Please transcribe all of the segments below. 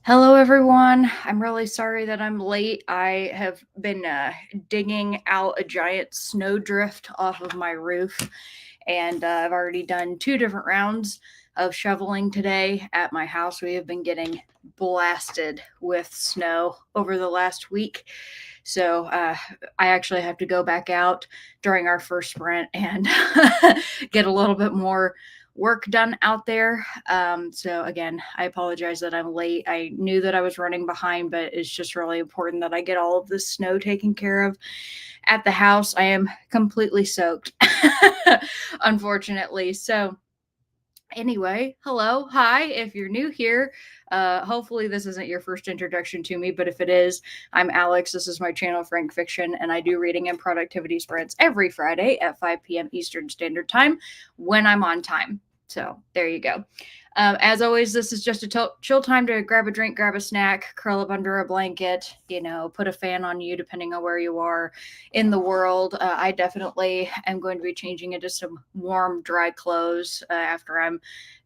Hello, everyone. I'm really sorry that I'm late. I have been digging out a giant snowdrift off of my roof, and I've already done two different rounds of shoveling today at my house. We have been getting blasted with snow over the last week. So I actually have to go back out during our first sprint and get a little bit more work done out there. So again, I apologize that I'm late. I knew that I was running behind, but it's just really important that I get all of this snow taken care of at the house. I am completely soaked, unfortunately. So anyway, hello, hi. If you're new here, hopefully this isn't your first introduction to me, but if it is, I'm Alex. This is my channel, Frank Fiction, and I do reading and productivity sprints every Friday at 5 p.m. Eastern Standard Time when I'm on time. So there you go. As always, this is just a chill time to grab a drink, grab a snack, curl up under a blanket, put a fan on you depending on where you are in the world. I definitely am going to be changing into some warm, dry clothes after I'm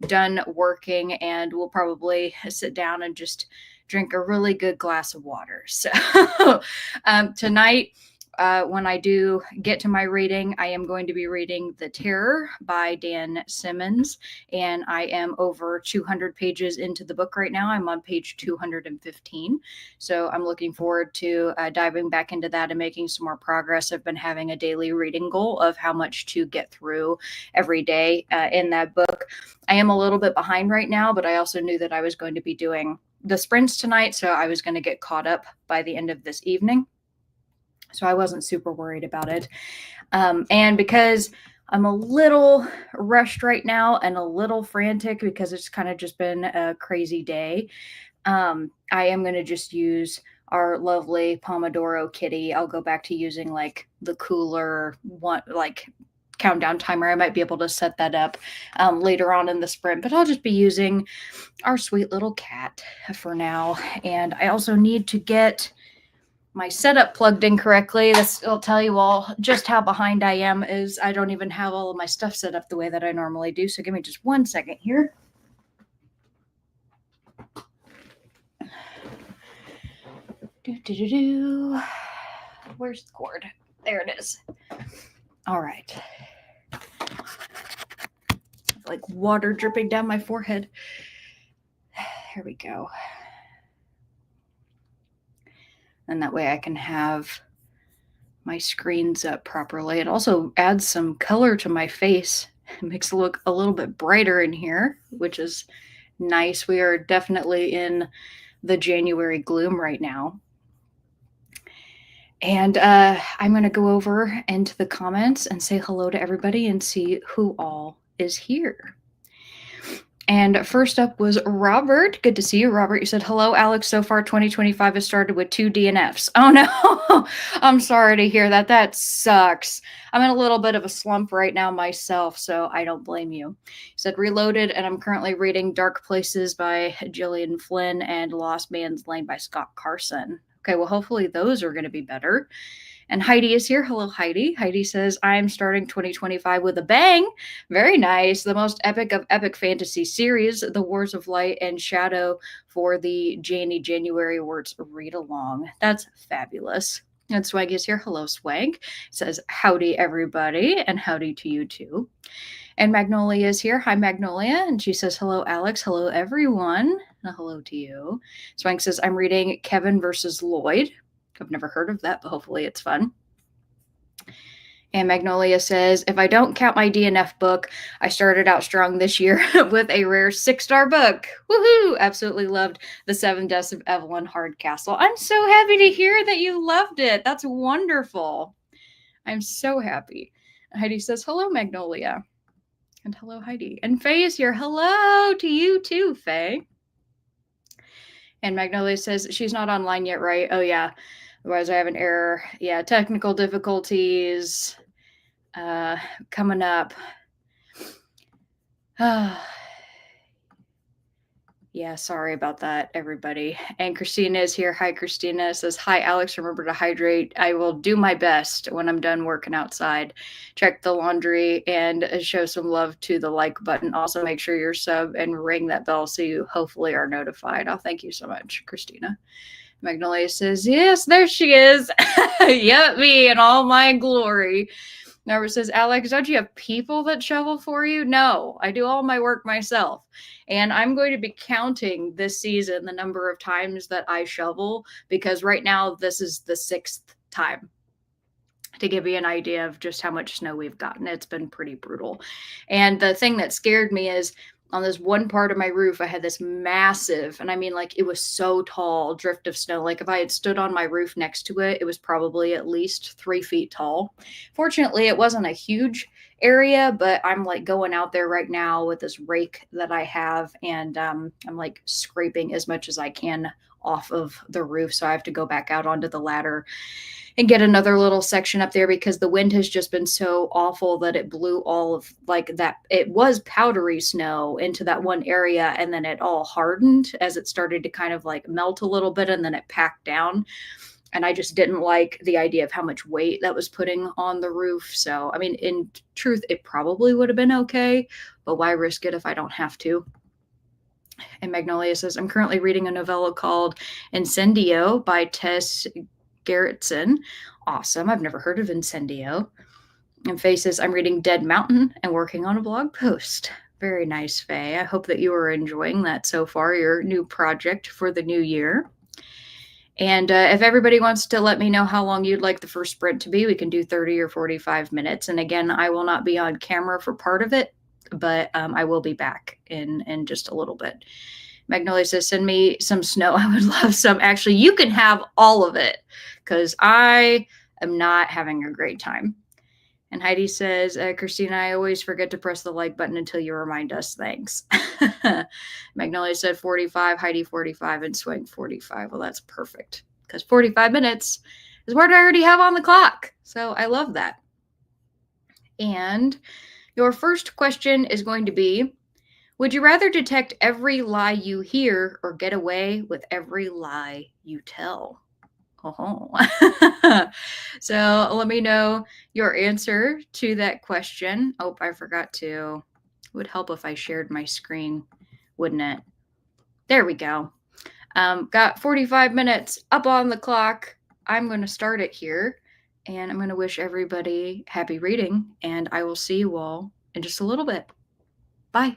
done working, and we'll probably sit down and just drink a really good glass of water. So tonight, when I do get to my reading, I am going to be reading The Terror by Dan Simmons, and I am over 200 pages into the book right now. I'm on page 215. So I'm looking forward to diving back into that and making some more progress. I've been having a daily reading goal of how much to get through every day in that book. I am a little bit behind right now, but I also knew that I was going to be doing the sprints tonight, so I was going to get caught up by the end of this evening. So I wasn't super worried about it. And because I'm a little rushed right now and a little frantic because it's kind of just been a crazy day, I am going to just use our lovely Pomodoro kitty. I'll go back to using like the cooler one, like countdown timer. I might be able to set that up later on in the sprint, but I'll just be using our sweet little cat for now. And I also need to get my setup plugged in correctly. This will tell you all just how behind I am. Is I don't even have all of my stuff set up the way that I normally do. So give me just 1 second here. Where's the cord? There it is. All right. Like water dripping down my forehead. Here we go. And that way I can have my screens up properly. It also adds some color to my face. It makes it look a little bit brighter in here, which is nice. We are definitely in the January gloom right now. And I'm going to go over into the comments and say hello to everybody and see who all is here. And first up was Robert. Good to see you, Robert. You said, hello, Alex. So far, 2025 has started with 2 DNFs. Oh, no. I'm sorry to hear that. That sucks. I'm in a little bit of a slump right now myself, so I don't blame you. He said, reloaded, and I'm currently reading Dark Places by Gillian Flynn and Lost Man's Lane by Scott Carson. Okay, well, hopefully those are going to be better. And Heidi is here. Hello, Heidi. Heidi says, I'm starting 2025 with a bang. Very nice. The most epic of epic fantasy series, The Wars of Light and Shadow for the January Awards read along. That's fabulous. And Swag is here. Hello, Swag. Says, howdy, everybody, and howdy to you too. And Magnolia is here. Hi, Magnolia. And she says, hello, Alex. Hello, everyone. And hello to you. Swag says, I'm reading Kevin versus Lloyd. I've never heard of that, but hopefully it's fun. And Magnolia says, if I don't count my DNF book, I started out strong this year with a rare 6-star book. Woohoo! Absolutely loved The 7 Deaths of Evelyn Hardcastle. I'm so happy to hear that you loved it. That's wonderful. I'm so happy. Heidi says, hello, Magnolia. And hello, Heidi. And Faye is here. Hello to you too, Faye. And Magnolia says, she's not online yet, right? Oh, yeah. Otherwise, I have an error. Yeah, technical difficulties coming up. Yeah, sorry about that, everybody. And Christina is here. Hi, Christina. Says, hi, Alex. Remember to hydrate. I will do my best when I'm done working outside. Check the laundry and show some love to the like button. Also, make sure you're sub and ring that bell so you hopefully are notified. Oh, thank you so much, Christina. Magnolia says, yes, there she is. Yep, me in all my glory. Narva says, Alex, don't you have people that shovel for you? No, I do all my work myself. And I'm going to be counting this season the number of times that I shovel because right now this is the 6th time, to give you an idea of just how much snow we've gotten. It's been pretty brutal. And the thing that scared me is on this one part of my roof, I had this massive, and I mean, like, it was so tall drift of snow. Like, if I had stood on my roof next to it, it was probably at least 3 feet tall. Fortunately, it wasn't a huge area, but I'm like going out there right now with this rake that I have, and I'm like scraping as much as I can off of the roof. So I have to go back out onto the ladder and get another little section up there because the wind has just been so awful that it blew all of like that. It was powdery snow into that one area and then it all hardened as it started to kind of like melt a little bit and then it packed down. And I just didn't like the idea of how much weight that was putting on the roof. So, I mean, in truth, it probably would have been okay, but why risk it if I don't have to? And Magnolia says, I'm currently reading a novella called Incendio by Tess Gerritsen. Awesome. I've never heard of Incendio. And Faye says, I'm reading Dead Mountain and working on a blog post. Very nice, Faye. I hope that you are enjoying that so far, your new project for the new year. And if everybody wants to let me know how long you'd like the first sprint to be, we can do 30 or 45 minutes. And again, I will not be on camera for part of it, but I will be back in just a little bit. Magnolia says, send me some snow. I would love some. Actually, you can have all of it because I am not having a great time. And Heidi says, Christina, I always forget to press the like button until you remind us. Thanks. Magnolia said 45, Heidi 45, and Swing 45. Well, that's perfect because 45 minutes is what I already have on the clock. So I love that. And your first question is going to be, would you rather detect every lie you hear or get away with every lie you tell? Oh. So let me know your answer to that question. Oh, I forgot to. It would help if I shared my screen, wouldn't it? There we go. Got 45 minutes up on the clock. I'm going to start it here. And I'm going to wish everybody happy reading. And I will see you all in just a little bit. Bye.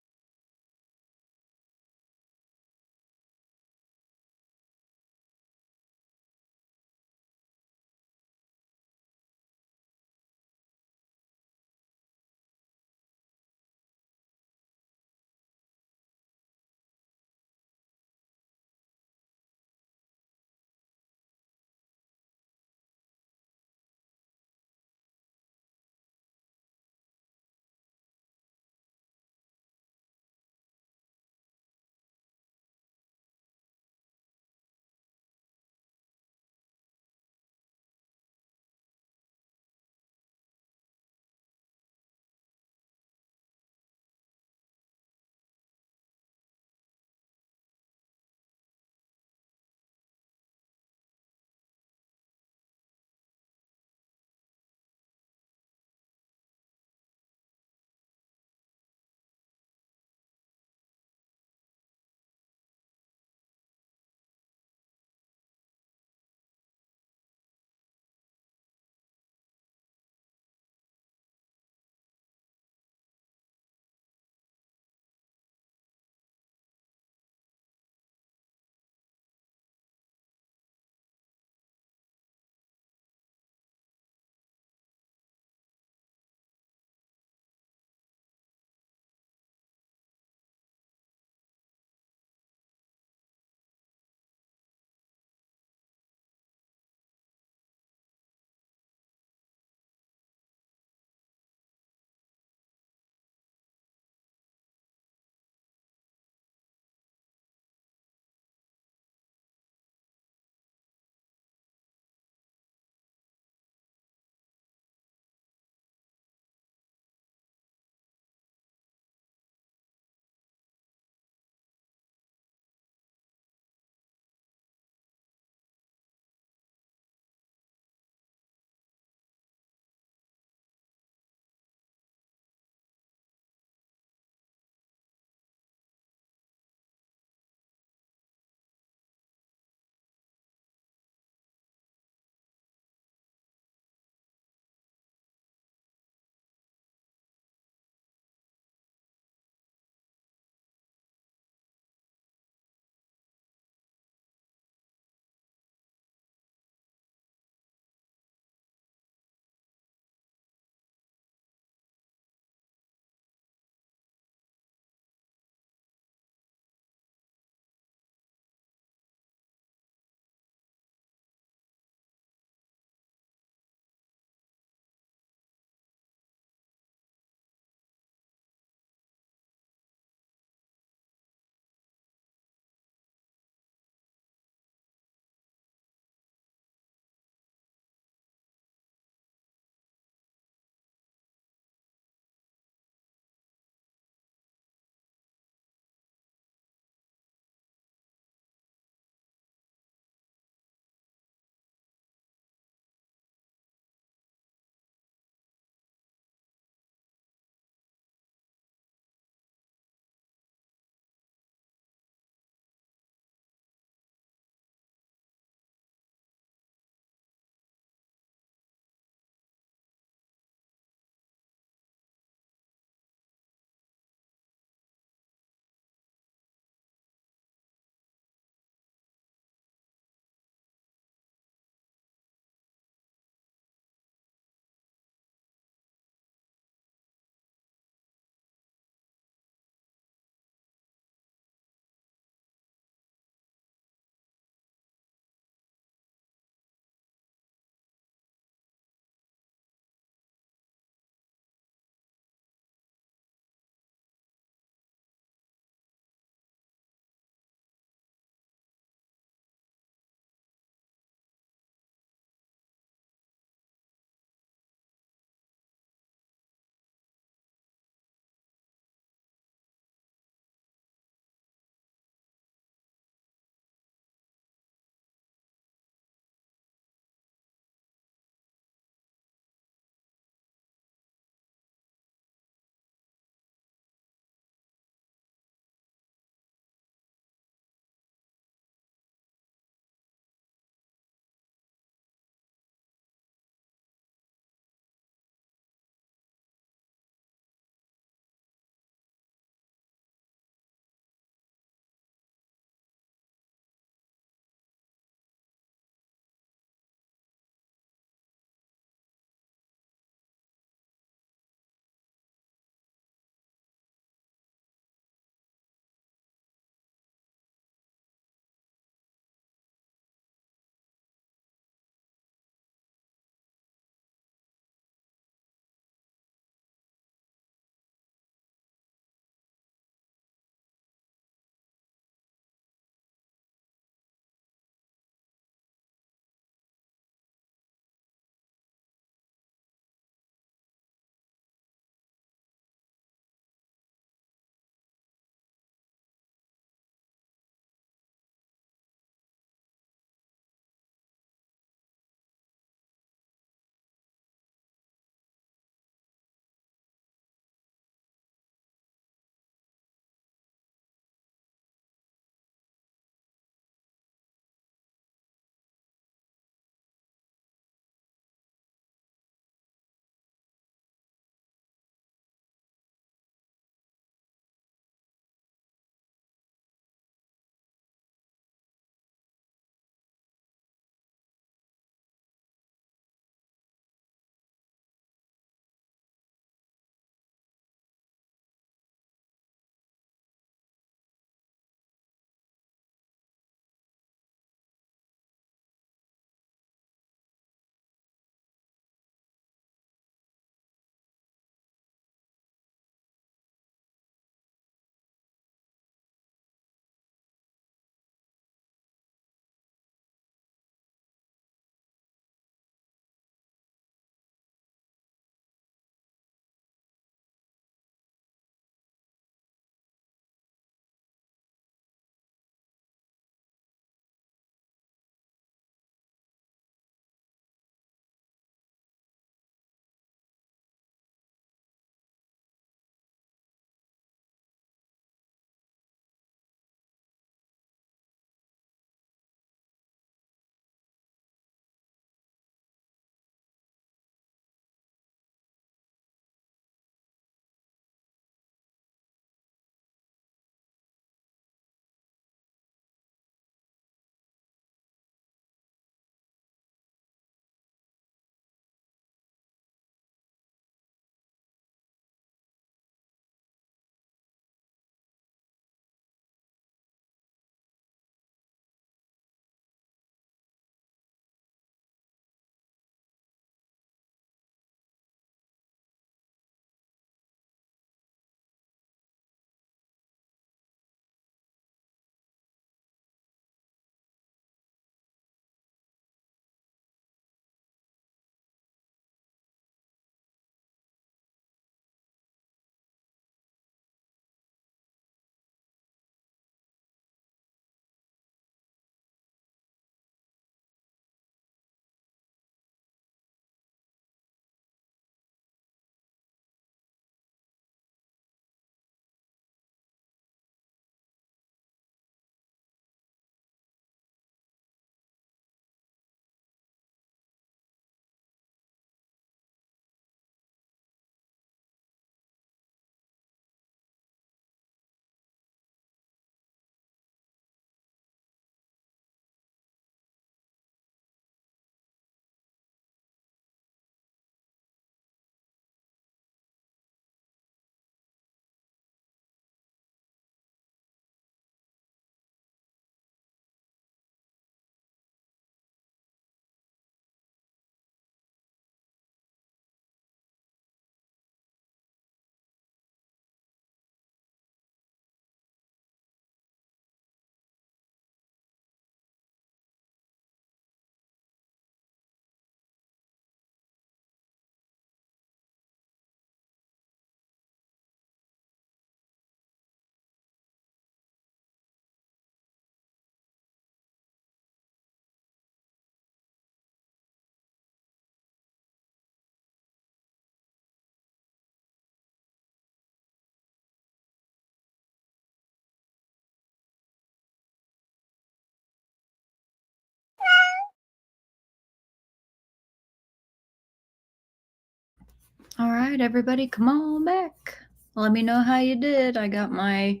All right, everybody, come on back. Let me know how you did. I got my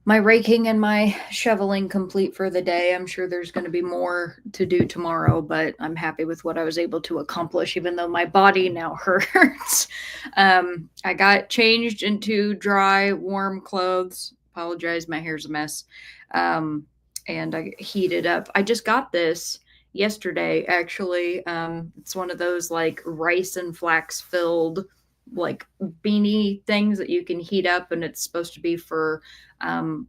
raking and my shoveling complete for the day. I'm sure there's going to be more to do tomorrow, but I'm happy with what I was able to accomplish, even though my body now hurts. I got changed into dry, warm clothes. Apologize, my hair's a mess. And I heated up. I just got this yesterday, actually. It's one of those like rice and flax filled like beanie things that you can heat up, and it's supposed to be for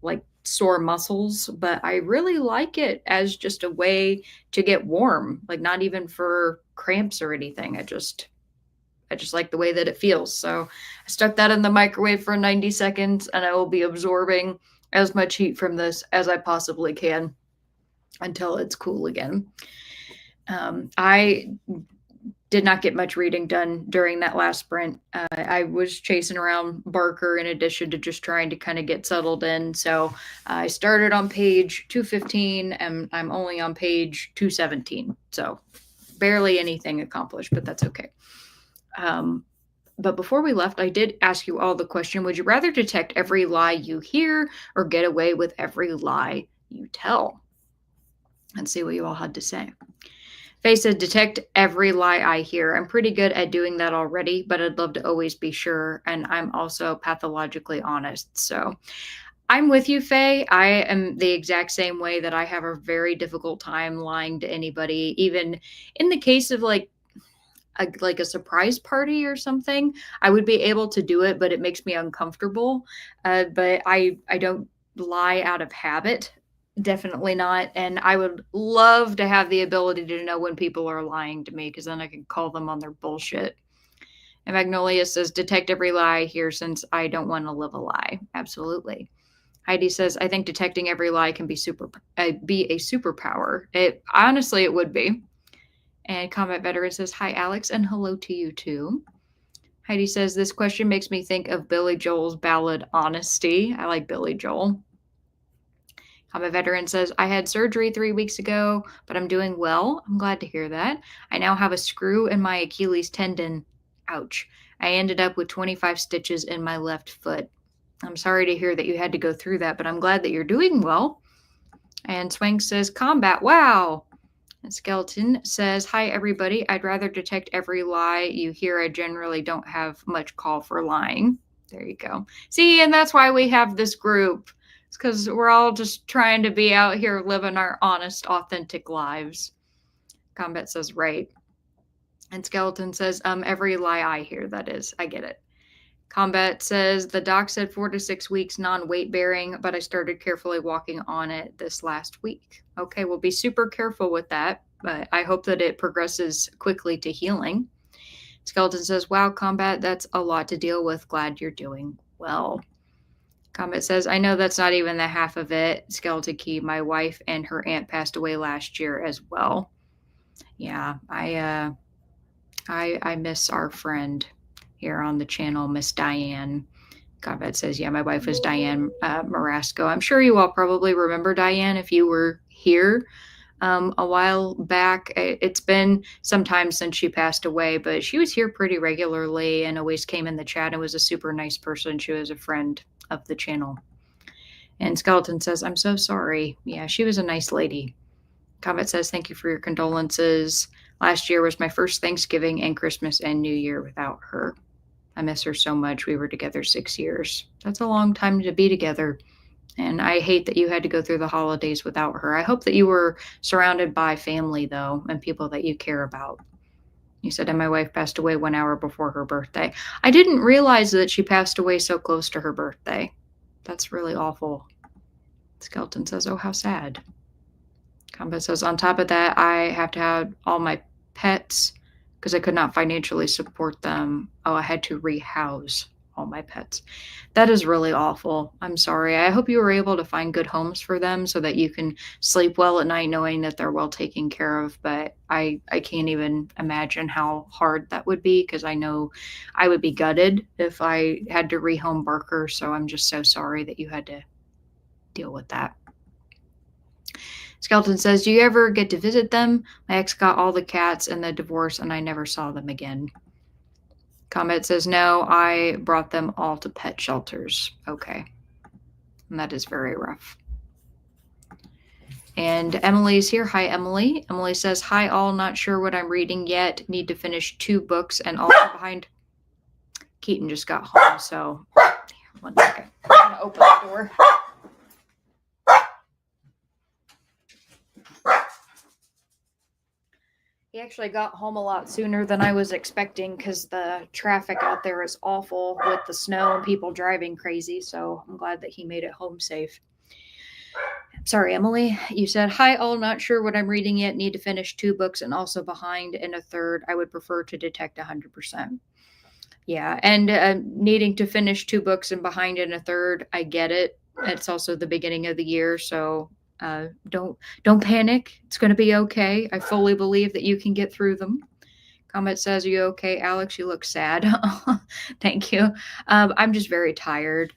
like sore muscles, but I really like it as just a way to get warm, like not even for cramps or anything. I just like the way that it feels. So I stuck that in the microwave for 90 seconds, and I will be absorbing as much heat from this as I possibly can until it's cool again. I did not get much reading done during that last sprint. I was chasing around Barker in addition to just trying to kind of get settled in. So I started on page 215 and I'm only on page 217. So barely anything accomplished, but that's okay. But before we left, I did ask you all the question, would you rather detect every lie you hear or get away with every lie you tell? Let's see what you all had to say. Faye said, detect every lie I hear. I'm pretty good at doing that already, but I'd love to always be sure. And I'm also pathologically honest. So I'm with you, Faye. I am the exact same way that I have a very difficult time lying to anybody, even in the case of like a surprise party or something. I would be able to do it, but it makes me uncomfortable. But I don't lie out of habit. Definitely not. And I would love to have the ability to know when people are lying to me because then I can call them on their bullshit. And Magnolia says, detect every lie here since I don't want to live a lie. Absolutely. Heidi says, I think detecting every lie can be be a superpower. Honestly, it would be. And Combat Veteran says, hi, Alex, and hello to you too. Heidi says, this question makes me think of Billy Joel's ballad, Honesty. I like Billy Joel. Combat Veteran says, I had surgery 3 weeks ago, but I'm doing well. I'm glad to hear that. I now have a screw in my Achilles tendon. Ouch. I ended up with 25 stitches in my left foot. I'm sorry to hear that you had to go through that, but I'm glad that you're doing well. And Swank says, combat, wow. And Skeleton says, hi, everybody. I'd rather detect every lie you hear. I generally don't have much call for lying. There you go. See, and that's why we have this group. It's because we're all just trying to be out here living our honest, authentic lives. Combat says, right. And Skeleton says, every lie I hear, that is. I get it. Combat says, the doc said 4 to 6 weeks non-weight bearing, but I started carefully walking on it this last week. Okay, we'll be super careful with that, but I hope that it progresses quickly to healing. Skeleton says, wow, Combat, that's a lot to deal with. Glad you're doing well. Combat says, I know that's not even the half of it. Skeleton Key, my wife and her aunt passed away last year as well. Yeah, I miss our friend here on the channel, Miss Diane. Combat says, yeah, my wife was Diane Marasco. I'm sure you all probably remember Diane if you were here a while back. It's been some time since she passed away, but she was here pretty regularly and always came in the chat and was a super nice person. She was a friend of the channel. And Skeleton says, I'm so sorry. Yeah, she was a nice lady. Combat says, thank you for your condolences. Last year was my first Thanksgiving and Christmas and New Year without her. I miss her so much. We were together 6 years. That's a long time to be together. And I hate that you had to go through the holidays without her. I hope that you were surrounded by family, though, and people that you care about. You said, and my wife passed away 1 hour before her birthday. I didn't realize that she passed away so close to her birthday. That's really awful. Skeleton says, oh, how sad. Combat says, on top of that, I have to have all my pets because I could not financially support them. Oh, I had to rehouse all my pets. That is really awful. I'm sorry. I hope you were able to find good homes for them so that you can sleep well at night knowing that they're well taken care of. But I can't even imagine how hard that would be because I know I would be gutted if I had to rehome Barker. So I'm just so sorry that you had to deal with that. Skeleton says, do you ever get to visit them? My ex got all the cats in the divorce and I never saw them again. Comment says, no, I brought them all to pet shelters. Okay. And that is very rough. And Emily's here. Hi, Emily. Emily says, hi, all. Not sure what I'm reading yet. Need to finish 2 books and also behind. Keaton just got home, so 1 second. I'm going to open the door. He actually got home a lot sooner than I was expecting because the traffic out there is awful with the snow and people driving crazy. So I'm glad that he made it home safe. Sorry, Emily. You said, hi, all. Not sure what I'm reading yet. Need to finish 2 books and also behind in a third. I would prefer to detect 100%. Yeah. And needing to finish 2 books and behind in a third. I get it. It's also the beginning of the year. So don't panic. It's going to be okay. I fully believe that you can get through them. Comment says, are you okay, Alex? You look sad. Thank you. I'm just very tired,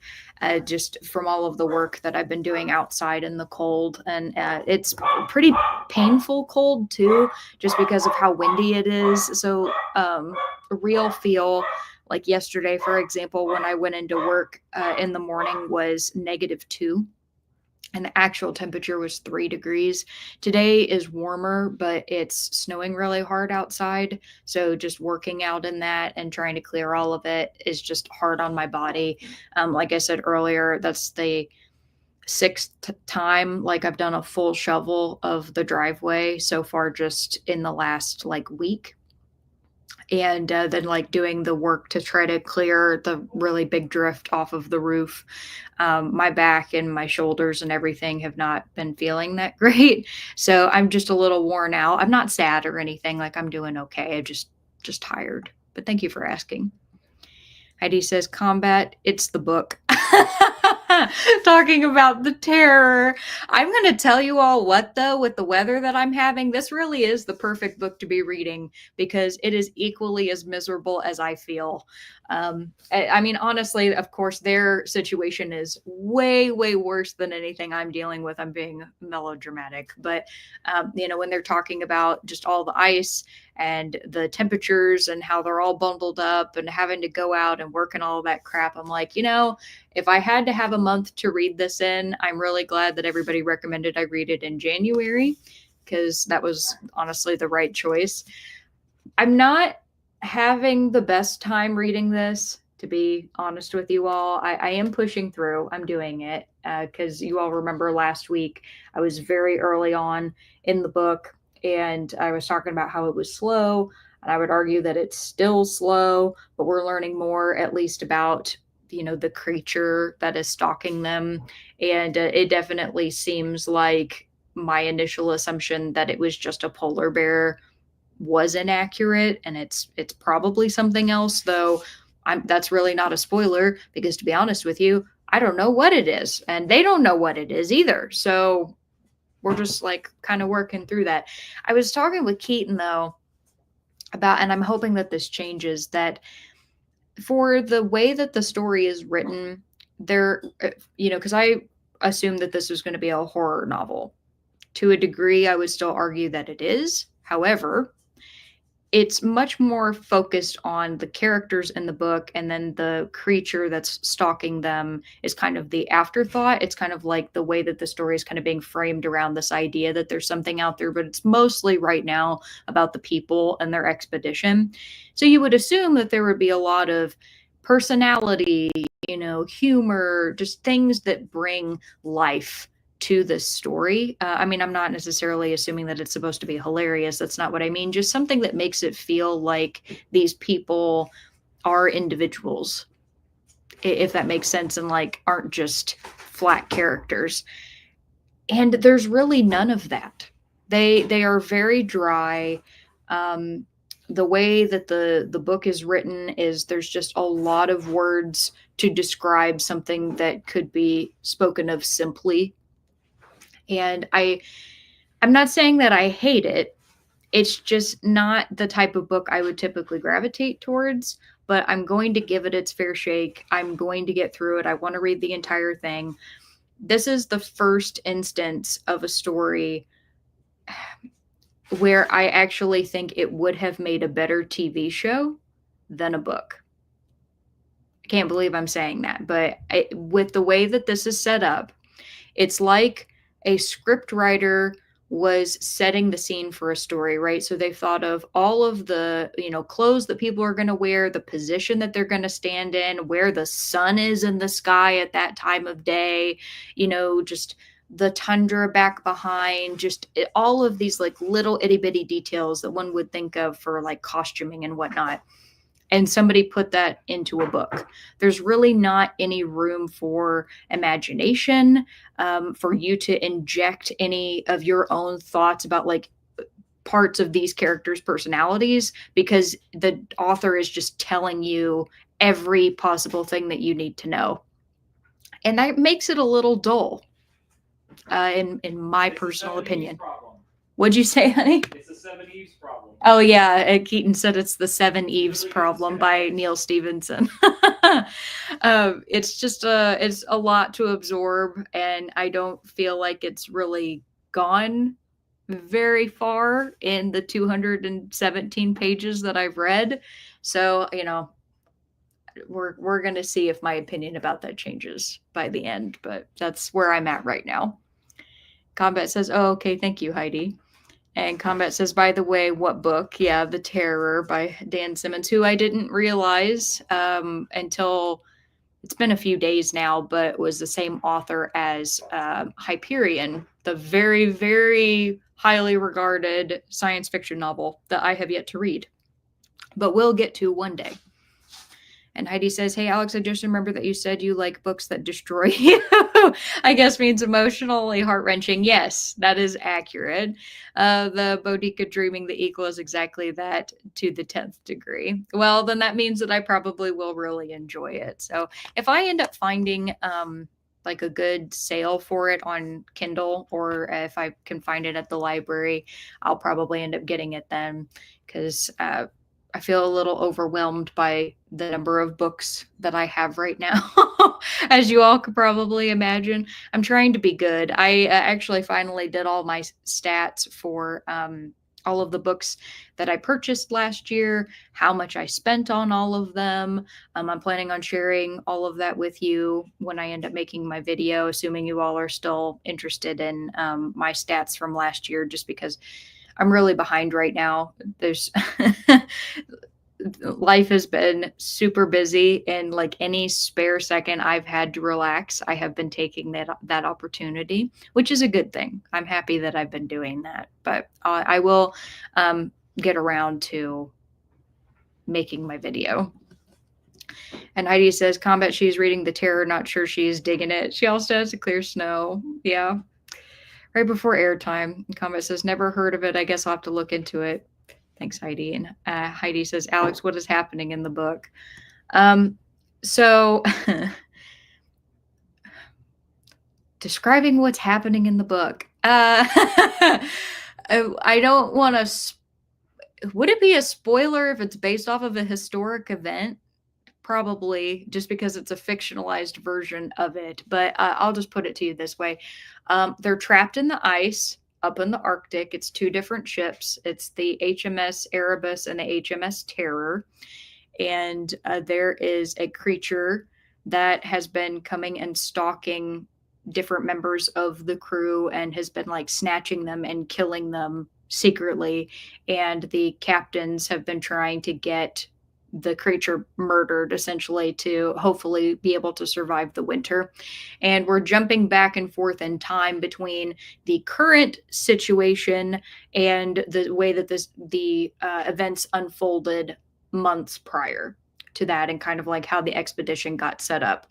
just from all of the work that I've been doing outside in the cold. And it's pretty painful cold, too, just because of how windy it is. So a real feel like yesterday, for example, when I went into work in the morning was -2. And the actual temperature was 3 degrees. Today is warmer, but it's snowing really hard outside. So just working out in that and trying to clear all of it is just hard on my body. Like I said earlier, that's the 6th time like I've done a full shovel of the driveway so far just in the last like week. And then like doing the work to try to clear the really big drift off of the roof. My back and my shoulders and everything have not been feeling that great. So I'm just a little worn out. I'm not sad or anything. Like I'm doing okay. I'm just tired. But thank you for asking. Heidi says, combat, it's the book. Talking about the terror. I'm going to tell you all what, though, with the weather that I'm having, this really is the perfect book to be reading because it is equally as miserable as I feel. I mean, honestly, of course, their situation is way, way worse than anything I'm dealing with. I'm being melodramatic. But, when they're talking about just all the ice and the temperatures and how they're all bundled up and having to go out and work and all that crap, I'm like, if I had to have a month to read this in, I'm really glad that everybody recommended I read it in January because that was honestly the right choice. I'm not having the best time reading this, to be honest with you all. I am pushing through. I'm doing it because you all remember last week I was very early on in the book and I was talking about how it was slow. And I would argue that it's still slow, but we're learning more, at least about the creature that is stalking them. And it definitely seems like my initial assumption that it was just a polar bear was inaccurate, and it's probably something else, though that's really not a spoiler because, to be honest with you, I don't know what it is and they don't know what it is either. So we're just like kind of working through that. I was talking with Keaton though about, and I'm hoping that this changes, that for the way that the story is written, there, because I assumed that this was going to be a horror novel. To a degree, I would still argue that it is. However, it's much more focused on the characters in the book, and then the creature that's stalking them is kind of the afterthought. It's kind of like the way that the story is kind of being framed around this idea that there's something out there, but it's mostly right now about the people and their expedition. So you would assume that there would be a lot of personality, humor, just things that bring life to this story. I mean, I'm not necessarily assuming that it's supposed to be hilarious. That's not what I mean. Just something that makes it feel like these people are individuals, if that makes sense, and like aren't just flat characters. And there's really none of that. They are very dry. The way that the book is written is there's just a lot of words to describe something that could be spoken of simply. And I'm not saying that I hate it. It's just not the type of book I would typically gravitate towards, but I'm going to give it its fair shake. I'm going to get through it. I want to read the entire thing. This is the first instance of a story where I actually think it would have made a better TV show than a book. can't believe I'm saying that, but with the way that this is set up, it's like a script writer was setting the scene for a story, right? So they thought of all of the, clothes that people are going to wear, the position that they're going to stand in, where the sun is in the sky at that time of day, just the tundra back behind, all of these like little itty bitty details that one would think of for like costuming and whatnot, and somebody put that into a book. There's really not any room for imagination, for you to inject any of your own thoughts about like parts of these characters' personalities, because the author is just telling you every possible thing that you need to know. And that makes it a little dull, in my personal opinion. What'd you say, honey? It's the Seven Eves problem. Oh yeah, Keaton said it's the Seven Eves problem by Neil Stephenson. It's a lot to absorb, and I don't feel like it's really gone very far in the 217 pages that I've read. So, we're gonna see if my opinion about that changes by the end, but that's where I'm at right now. Combat says, "Oh, okay, thank you, Heidi." And Combat says, by the way, what book? Yeah, The Terror by Dan Simmons, who I didn't realize until it's been a few days now, but was the same author as Hyperion, the very, very highly regarded science fiction novel that I have yet to read, but will get to one day. And Heidi says, hey, Alex, I just remember that you said you like books that destroy you. I guess means emotionally heart-wrenching. Yes, that is accurate. The Boudica Dreaming the Equal is exactly that, to the 10th degree. Well, then that means that I probably will really enjoy it. So if I end up finding like a good sale for it on Kindle, or if I can find it at the library, I'll probably end up getting it then, because I feel a little overwhelmed by the number of books that I have right now. As you all could probably imagine, I'm trying to be good. I actually finally did all my stats for all of the books that I purchased last year, how much I spent on all of them. I'm planning on sharing all of that with you when I end up making my video, assuming you all are still interested in my stats from last year, just because I'm really behind right now. There's life has been super busy, and like any spare second I've had to relax, I have been taking that opportunity, which is a good thing. I'm happy that I've been doing that, but I will get around to making my video. And Heidi says, Combat, she's reading The Terror, not sure she's digging it. She also has to clear snow. Yeah. Right before airtime. Combat says, never heard of it. I guess I'll have to look into it. Thanks, Heidi. And Heidi says, Alex, what is happening in the book? So describing what's happening in the book. I don't want to. Would it be a spoiler if it's based off of a historic event? Probably, just because it's a fictionalized version of it. But I'll just put it to you this way. They're trapped in the ice up in the Arctic. It's two different ships. It's the HMS Erebus and the HMS Terror. And there is a creature that has been coming and stalking different members of the crew and has been like snatching them and killing them secretly. And the captains have been trying to get the creature murdered, essentially, to hopefully be able to survive the winter. And we're jumping back and forth in time between the current situation and the way that the events unfolded months prior to that, and kind of like how the expedition got set up.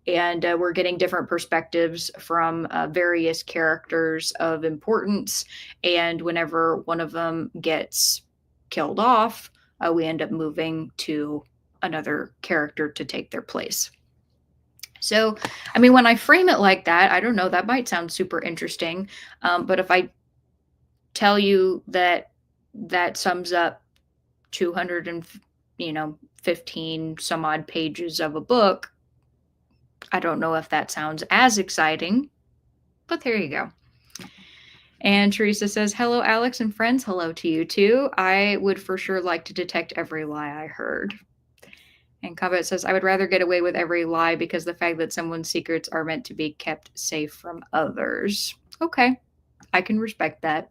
And we're getting different perspectives from various characters of importance. And whenever one of them gets killed off, we end up moving to another character to take their place. So, I mean, when I frame it like that, I don't know, that might sound super interesting. But if I tell you that that sums up 215 some odd pages of a book, I don't know if that sounds as exciting, but there you go. And Teresa says, hello, Alex and friends. Hello to you too. I would for sure like to detect every lie I heard. And Combat says, I would rather get away with every lie because the fact that someone's secrets are meant to be kept safe from others. Okay, I can respect that.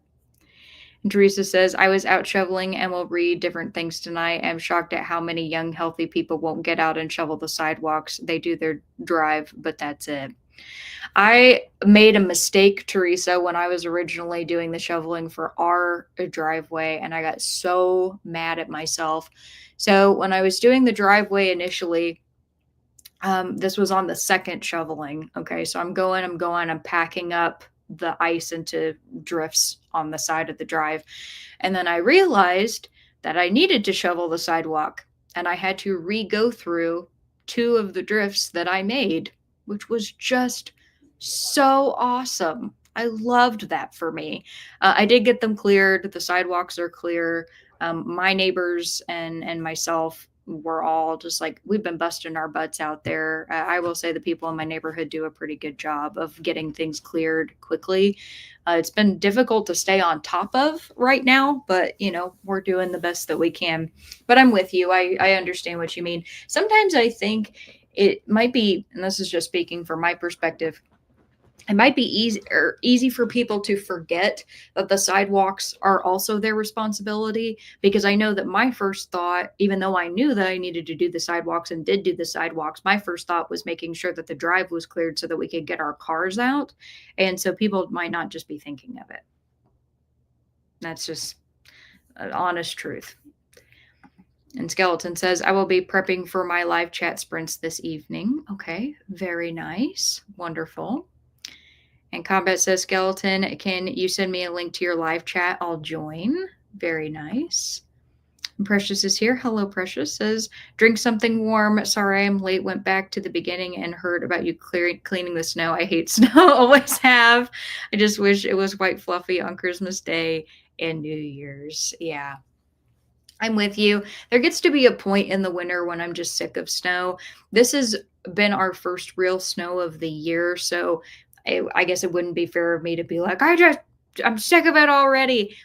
And Teresa says, I was out shoveling and will read different things tonight. I'm shocked at how many young, healthy people won't get out and shovel the sidewalks. They do their drive, but that's it. I made a mistake, Teresa, when I was originally doing the shoveling for our driveway, and I got so mad at myself. So when I was doing the driveway initially, this was on the second shoveling. Okay, so I'm packing up the ice into drifts on the side of the drive. And then I realized that I needed to shovel the sidewalk, and I had to re-go through two of the drifts that I made, which was just so awesome. I loved that for me. I did get them cleared. The sidewalks are clear. My neighbors and myself were all just like, we've been busting our butts out there. I will say the people in my neighborhood do a pretty good job of getting things cleared quickly. It's been difficult to stay on top of right now, but we're doing the best that we can. But I'm with you. I understand what you mean. Sometimes I think it might be, and this is just speaking from my perspective, it might be easy for people to forget that the sidewalks are also their responsibility, because I know that my first thought, even though I knew that I needed to do the sidewalks and did do the sidewalks, my first thought was making sure that the drive was cleared so that we could get our cars out. And so people might not just be thinking of it. That's just an honest truth. And Skeleton says, I will be prepping for my live chat sprints this evening. Okay, very nice. Wonderful. And Combat says, Skeleton, can you send me a link to your live chat? I'll join. Very nice. And Precious is here. Hello, Precious. Says, drink something warm. Sorry I'm late. Went back to the beginning and heard about you cleaning the snow. I hate snow. Always have. I just wish it was white fluffy on Christmas Day and New Year's. Yeah. I'm with you. There gets to be a point in the winter when I'm just sick of snow. This has been our first real snow of the year, so I guess it wouldn't be fair of me to be like, I'm sick of it already.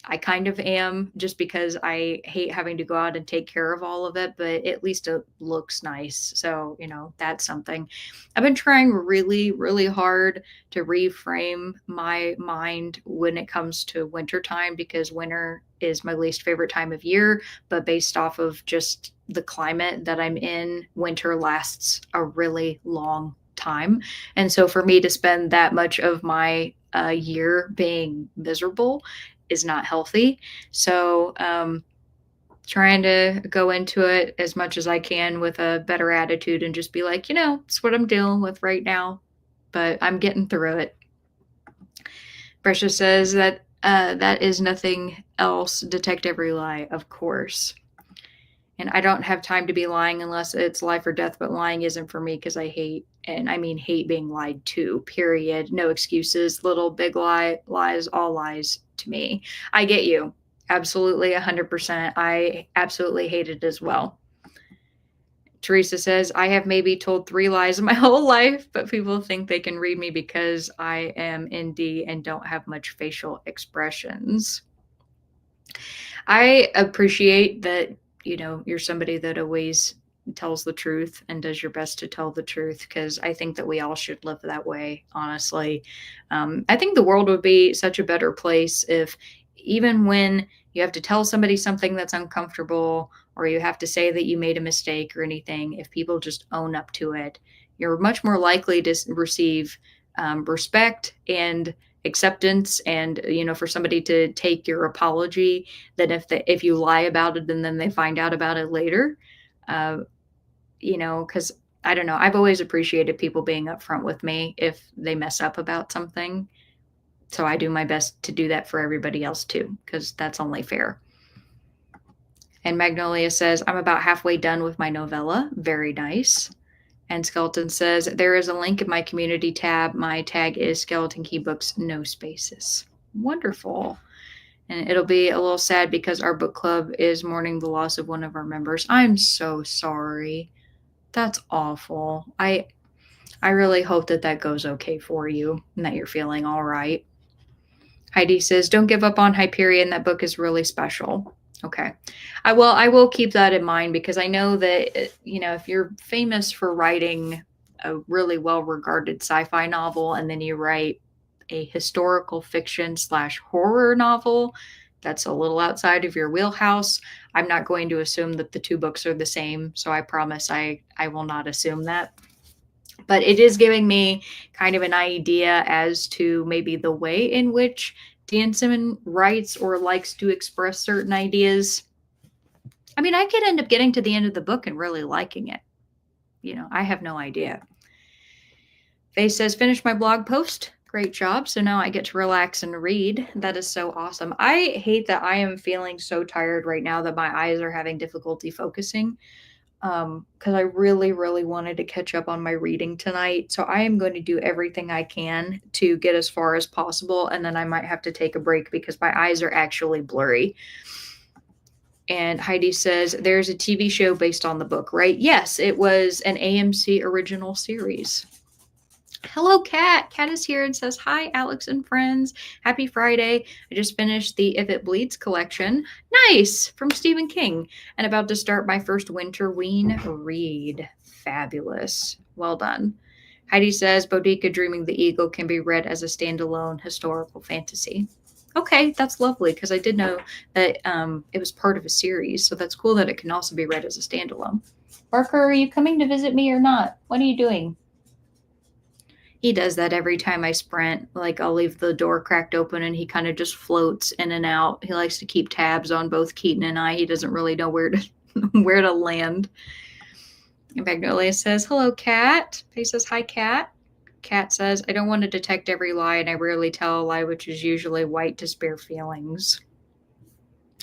I kind of am, just because I hate having to go out and take care of all of it, but at least it looks nice. So, that's something. I've been trying really, really hard to reframe my mind when it comes to wintertime, because winter is my least favorite time of year, but based off of just the climate that I'm in, winter lasts a really long time. And so for me to spend that much of my year being miserable is not healthy. So trying to go into it as much as I can with a better attitude and just be like, it's what I'm dealing with right now, but I'm getting through it. Precious says that that is nothing else. Detect every lie, of course. And I don't have time to be lying unless it's life or death, but lying isn't for me because I hate, and I mean hate being lied to, period. No excuses, little, big lies, all lies to me. I get you. Absolutely, 100%. I absolutely hate it as well. Teresa says, I have maybe told 3 lies in my whole life, but people think they can read me because I am indie and don't have much facial expressions. I appreciate that you're somebody that always tells the truth and does your best to tell the truth, because I think that we all should live that way, honestly. I think the world would be such a better place if, even when you have to tell somebody something that's uncomfortable, or you have to say that you made a mistake or anything, if people just own up to it, you're much more likely to receive respect and acceptance, and for somebody to take your apology, than if you lie about it and then they find out about it later. Because I don't know, I've always appreciated people being upfront with me if they mess up about something, so I do my best to do that for everybody else too, because that's only fair. And Magnolia says, I'm about halfway done with my novella. Very nice. And Skeleton says, there is a link in my community tab. My tag is Skeleton Key Books, no spaces. Wonderful. And it'll be a little sad because our book club is mourning the loss of one of our members. I'm so sorry. That's awful. I really hope that goes okay for you and that you're feeling all right. Heidi says, don't give up on Hyperion. That book is really special. Okay. I will keep that in mind because I know that, if you're famous for writing a really well-regarded sci-fi novel and then you write a historical fiction slash horror novel that's a little outside of your wheelhouse, I'm not going to assume that the two books are the same. So I promise I will not assume that. But it is giving me kind of an idea as to maybe the way in which Dan Simmons writes or likes to express certain ideas. I mean, I could end up getting to the end of the book and really liking it. I have no idea. Faye says, finish my blog post. Great job. So now I get to relax and read. That is so awesome. I hate that I am feeling so tired right now that my eyes are having difficulty focusing because I really, really wanted to catch up on my reading tonight. So I am going to do everything I can to get as far as possible. And then I might have to take a break because my eyes are actually blurry. And Heidi says, there's a TV show based on the book, right? Yes, it was an AMC original series. Hello, Kat. Kat is here and says, hi, Alex and friends. Happy Friday. I just finished the If It Bleeds collection. Nice. From Stephen King. And about to start my first Winterween read. Fabulous. Well done. Heidi says, Boudica Dreaming the Eagle can be read as a standalone historical fantasy. Okay, that's lovely because I did know that it was part of a series. So that's cool that it can also be read as a standalone. Barker, are you coming to visit me or not? What are you doing? He does that every time I sprint. Like I'll leave the door cracked open and he kind of just floats in and out. He likes to keep tabs on both Keaton and I. He doesn't really know where to where to land. And Magnolia says, hello, Kat. He says, hi, Kat. Kat says, I don't want to detect every lie and I rarely tell a lie, which is usually white to spare feelings.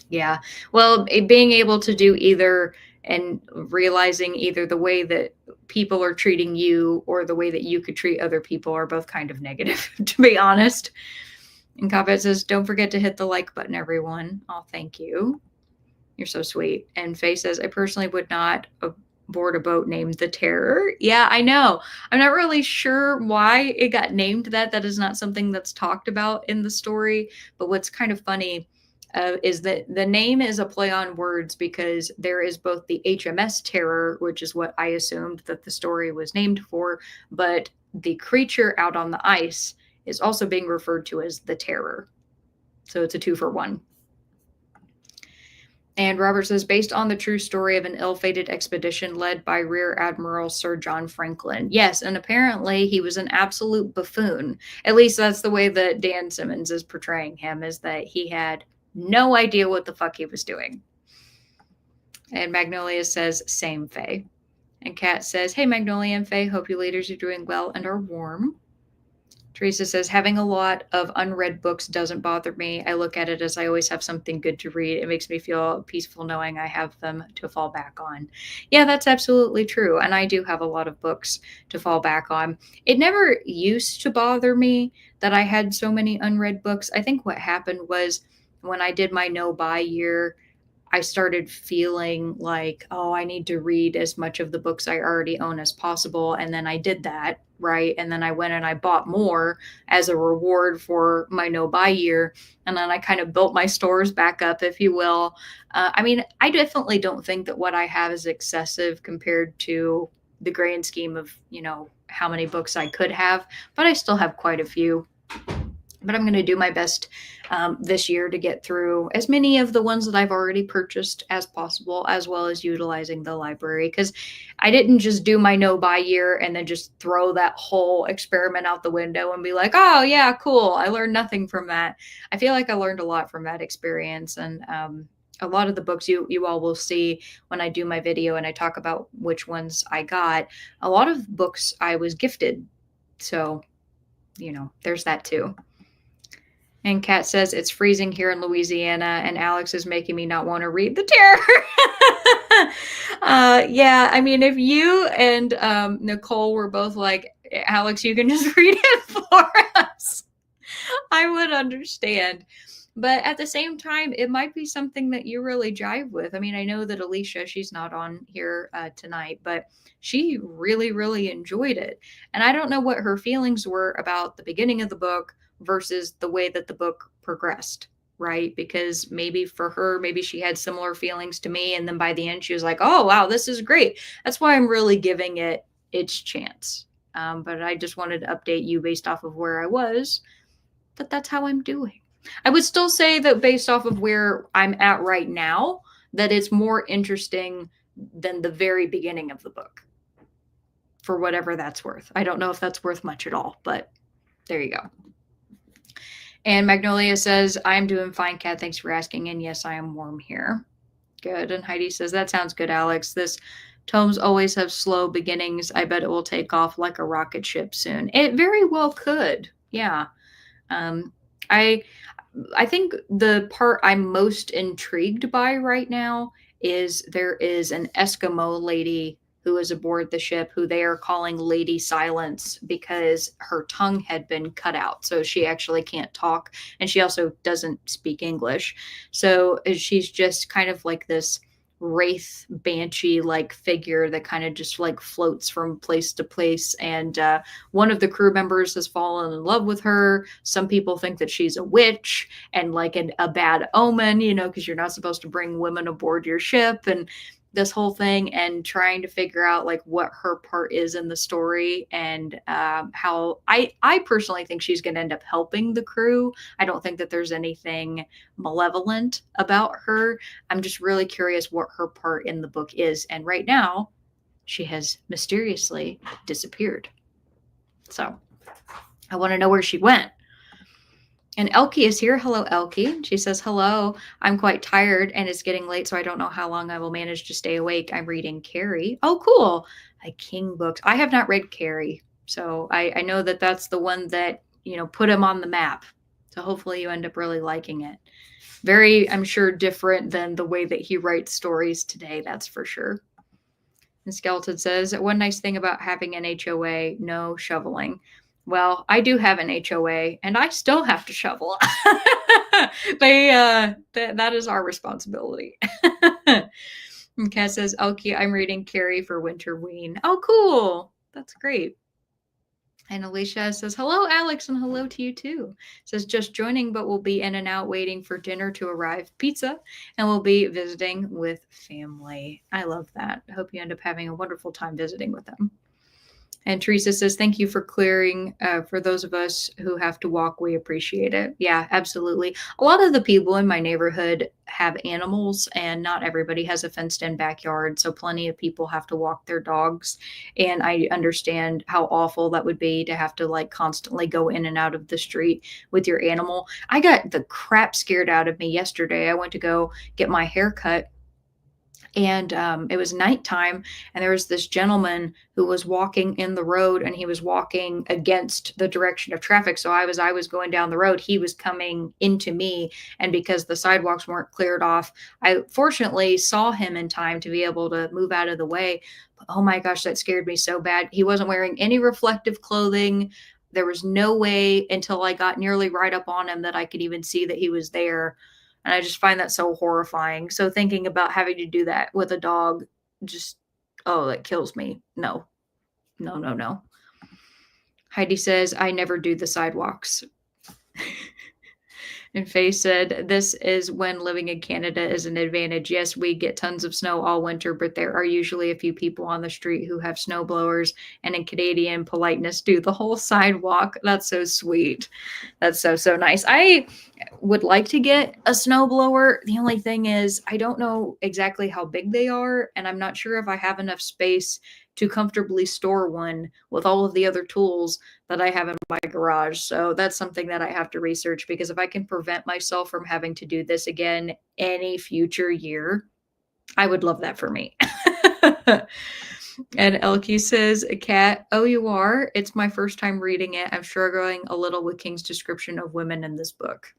Yeah. Well, being able to do either and realizing either the way that people are treating you or the way that you could treat other people are both kind of negative, to be honest. And Kavit says, don't forget to hit the like button, everyone. Oh, thank you. You're so sweet. And Faye says, I personally would not board a boat named the Terror. Yeah, I know. I'm not really sure why it got named that. That is not something that's talked about in the story. But what's kind of funny is that the name is a play on words because there is both the HMS Terror, which is what I assumed that the story was named for, but the creature out on the ice is also being referred to as the Terror. So it's a 2-for-1. And Robert says, based on the true story of an ill-fated expedition led by Rear Admiral Sir John Franklin. Yes, and apparently he was an absolute buffoon. At least that's the way that Dan Simmons is portraying him, is that he had no idea what the fuck he was doing. And Magnolia says, same, Faye. And Kat says, hey, Magnolia and Faye, hope you ladies are doing well and are warm. Teresa says, having a lot of unread books doesn't bother me. I look at it as I always have something good to read. It makes me feel peaceful knowing I have them to fall back on. Yeah, that's absolutely true. And I do have a lot of books to fall back on. It never used to bother me that I had so many unread books. I think what happened was when I did my no buy year, I started feeling like, oh, I need to read as much of the books I already own as possible. And then I did that, right? And then I went and I bought more as a reward for my no buy year. And then I kind of built my stores back up, if you will. I mean, I definitely don't think that what I have is excessive compared to the grand scheme of, how many books I could have, but I still have quite a few. But I'm going to do my best this year to get through as many of the ones that I've already purchased as possible, as well as utilizing the library. Because I didn't just do my no buy year and then just throw that whole experiment out the window and be like, oh, yeah, cool. I learned nothing from that. I feel like I learned a lot from that experience. And a lot of the books you all will see when I do my video and I talk about which ones I got, a lot of books I was gifted. So, there's that too. And Kat says, it's freezing here in Louisiana, and Alex is making me not want to read The Terror. Yeah, I mean, if you and Nicole were both like, Alex, you can just read it for us, I would understand. But at the same time, it might be something that you really jive with. I mean, I know that Alicia, she's not on here tonight, but she really, really enjoyed it. And I don't know what her feelings were about the beginning of the book versus the way that the book progressed, right? Because maybe for her, maybe she had similar feelings to me. And then by the end, she was like, oh, wow, this is great. That's why I'm really giving it its chance. But I just wanted to update you based off of where I was, that that's how I'm doing. I would still say that based off of where I'm at right now, that it's more interesting than the very beginning of the book, for whatever that's worth. I don't know if that's worth much at all, but there you go. And Magnolia says, I'm doing fine, Kat. Thanks for asking. And yes, I am warm here. Good. And Heidi says, that sounds good, Alex. This tomes always have slow beginnings. I bet it will take off like a rocket ship soon. It very well could. Yeah. I think the part I'm most intrigued by right now is there is an Eskimo lady who is aboard the ship who they are calling Lady Silence because her tongue had been cut out. So she actually can't talk. And she also doesn't speak English. So she's just kind of like this wraith banshee like figure that kind of just like floats from place to place. And one of the crew members has fallen in love with her. Some people think that she's a witch and like a bad omen, you know, because you're not supposed to bring women aboard your ship. And this whole thing, and trying to figure out like what her part is in the story, and how I personally think she's going to end up helping the crew. I don't think that there's anything malevolent about her. I'm just really curious what her part in the book is, and right now she has mysteriously disappeared, so I want to know where she went. And Elkie is here. Hello, Elkie. She says, hello. I'm quite tired and it's getting late, so I don't know how long I will manage to stay awake. I'm reading Carrie. Oh, cool. A King books. I have not read Carrie, so I know that that's the one that, you know, put him on the map. So hopefully you end up really liking it. Very, I'm sure, different than the way that he writes stories today. That's for sure. And Skeleton says, one nice thing about having an HOA, no shoveling. Well, I do have an HOA, and I still have to shovel. That is our responsibility. And Kat says, Elkie, I'm reading Carrie for Winterween. Oh, cool. That's great. And Alicia says, hello, Alex, and hello to you too. Says, just joining, but we'll be in and out waiting for dinner to arrive, pizza, and we'll be visiting with family. I love that. I hope you end up having a wonderful time visiting with them. And Teresa says, thank you for clearing for those of us who have to walk. We appreciate it. Yeah, absolutely. A lot of the people in my neighborhood have animals, and not everybody has a fenced in backyard. So plenty of people have to walk their dogs. And I understand how awful that would be to have to like constantly go in and out of the street with your animal. I got the crap scared out of me yesterday. I went to go get my hair cut, and it was nighttime, and there was this gentleman who was walking in the road, and he was walking against the direction of traffic. So I was going down the road, he was coming into me, and because the sidewalks weren't cleared off, I fortunately saw him in time to be able to move out of the way. But oh my gosh, that scared me so bad. He wasn't wearing any reflective clothing. There was no way until I got nearly right up on him that I could even see that he was there. And I just find that so horrifying. So thinking about having to do that with a dog, just, oh, that kills me. No, no, no, no. Heidi says, I never do the sidewalks. And Faye said, this is when living in Canada is an advantage. Yes, we get tons of snow all winter, but there are usually a few people on the street who have snow blowers, and in Canadian politeness, do the whole sidewalk. That's so sweet. That's so, so nice. I would like to get a snow blower. The only thing is, I don't know exactly how big they are, and I'm not sure if I have enough space to comfortably store one with all of the other tools that I have in my garage. So that's something that I have to research, because if I can prevent myself from having to do this again any future year, I would love that for me. And Elkie says, Kat, oh, you are? It's my first time reading it. I'm struggling a little with King's description of women in this book.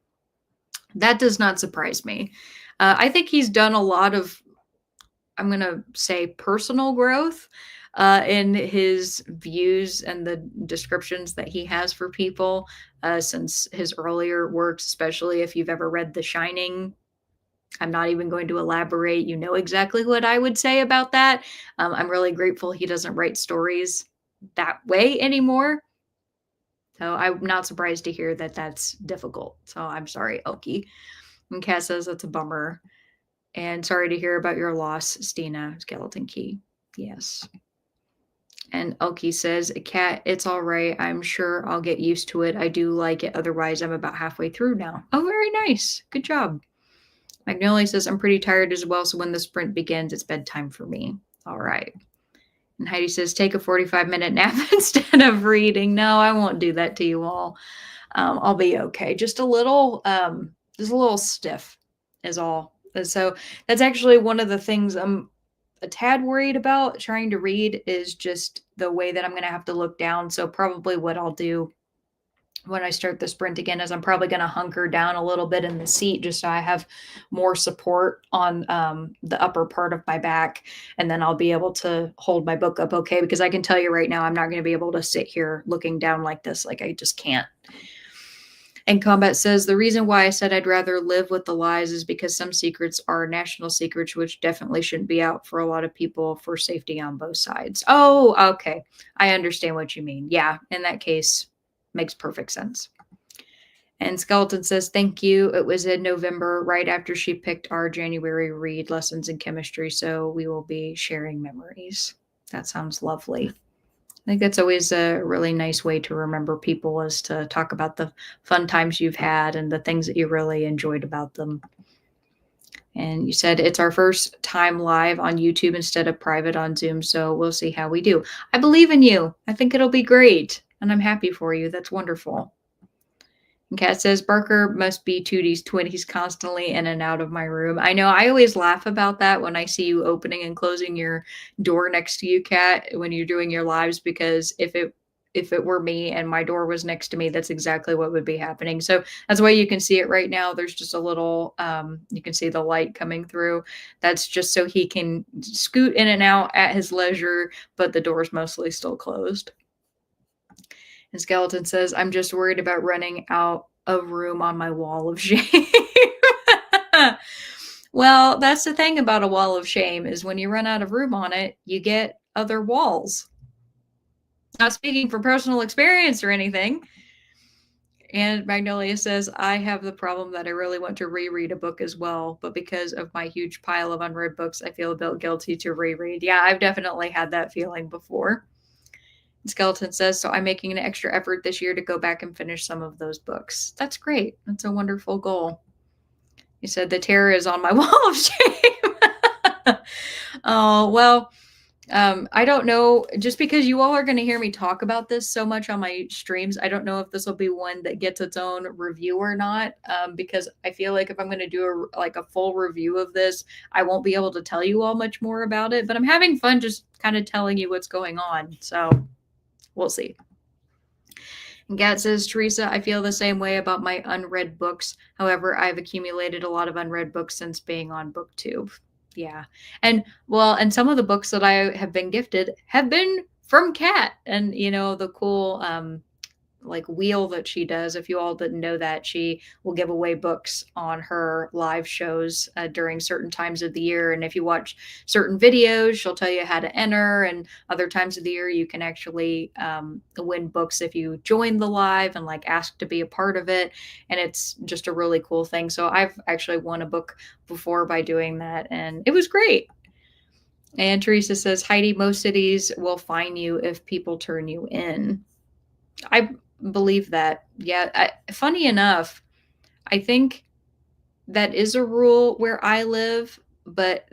That does not surprise me. I think he's done a lot of, I'm going to say, personal growth in his views and the descriptions that he has for people since his earlier works, especially if you've ever read The Shining. I'm not even going to elaborate. You know exactly what I would say about that. I'm really grateful he doesn't write stories that way anymore. So I'm not surprised to hear that that's difficult. So I'm sorry, Elkie. And Kat says, that's a bummer. And sorry to hear about your loss, Stina. Skeleton Key. Yes. And Elkie says, Kat, it's all right. I'm sure I'll get used to it. I do like it. Otherwise, I'm about halfway through now. Oh, very nice. Good job. Magnolia says, I'm pretty tired as well. So when the sprint begins, it's bedtime for me. All right. And Heidi says, take a 45-minute nap instead of reading. No, I won't do that to you all. I'll be okay. Just a little stiff is all. And so that's actually one of the things I'm a tad worried about trying to read is just the way that I'm going to have to look down. So probably what I'll do when I start the sprint again is I'm probably going to hunker down a little bit in the seat just so I have more support on the upper part of my back. And then I'll be able to hold my book up okay, because I can tell you right now, I'm not going to be able to sit here looking down like this. Like I just can't. And Combat says, the reason why I said I'd rather live with the lies is because some secrets are national secrets, which definitely shouldn't be out for a lot of people for safety on both sides. Oh, okay. I understand what you mean. Yeah, in that case, makes perfect sense. And Skeleton says, thank you. It was in November, right after she picked our January read lessons in chemistry. So we will be sharing memories. That sounds lovely. I think that's always a really nice way to remember people is to talk about the fun times you've had and the things that you really enjoyed about them. And you said it's our first time live on YouTube instead of private on Zoom, so we'll see how we do. I believe in you. I think it'll be great, and I'm happy for you. That's wonderful. And Kat says, Barker must be Tootie's twin. He's constantly in and out of my room. I know. I always laugh about that when I see you opening and closing your door next to you, Kat, when you're doing your lives, because if it were me and my door was next to me, that's exactly what would be happening. So that's why you can see it right now. There's just a little, you can see the light coming through. That's just so he can scoot in and out at his leisure, but the door's mostly still closed. And Skeleton says, I'm just worried about running out of room on my wall of shame. Well, that's the thing about a wall of shame is when you run out of room on it, you get other walls. Not speaking from personal experience or anything. And Magnolia says, I have the problem that I really want to reread a book as well, but because of my huge pile of unread books, I feel a bit guilty to reread. Yeah, I've definitely had that feeling before. Skeleton says, so I'm making an extra effort this year to go back and finish some of those books. That's great. That's a wonderful goal. He said, the terror is on my wall of shame. Oh, well, I don't know. Just because you all are going to hear me talk about this so much on my streams, I don't know if this will be one that gets its own review or not. Because I feel like if I'm going to do a full review of this, I won't be able to tell you all much more about it. But I'm having fun just kind of telling you what's going on. So we'll see. And Gat says, Teresa, I feel the same way about my unread books. However, I've accumulated a lot of unread books since being on BookTube. Yeah. And some of the books that I have been gifted have been from Kat. And, the cool wheel that she does. If you all didn't know that, she will give away books on her live shows during certain times of the year. And if you watch certain videos, she'll tell you how to enter. And other times of the year, you can actually win books if you join the live and ask to be a part of it. And it's just a really cool thing. So I've actually won a book before by doing that, and it was great. And Teresa says, Heidi, most cities will fine you if people turn you in. I believe that. Yeah. Funny enough, I think that is a rule where I live, but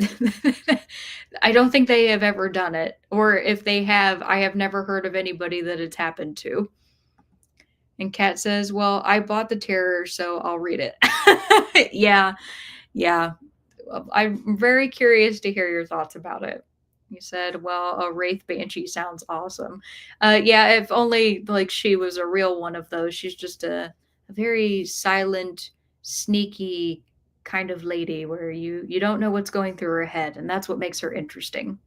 I don't think they have ever done it. Or if they have, I have never heard of anybody that it's happened to. And Kat says, well, I bought The Terror, so I'll read it. Yeah. I'm very curious to hear your thoughts about it. You said, well, a Wraith Banshee sounds awesome. Yeah, if only she was a real one of those. She's just a very silent, sneaky kind of lady where you don't know what's going through her head, and that's what makes her interesting.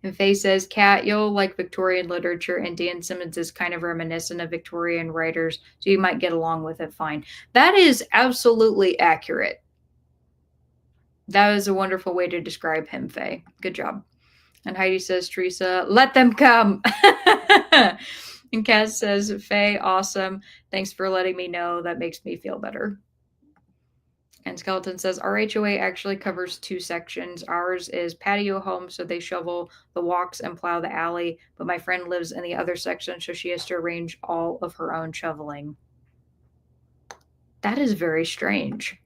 And Faye says, Kat, you'll like Victorian literature, and Dan Simmons is kind of reminiscent of Victorian writers, so you might get along with it fine. That is absolutely accurate. That was a wonderful way to describe him, Faye. Good job. And Heidi says, Teresa, let them come. And Cass says, Faye, awesome. Thanks for letting me know. That makes me feel better. And Skeleton says, our HOA actually covers 2 sections. Ours is patio home, so they shovel the walks and plow the alley. But my friend lives in the other section, so she has to arrange all of her own shoveling. That is very strange.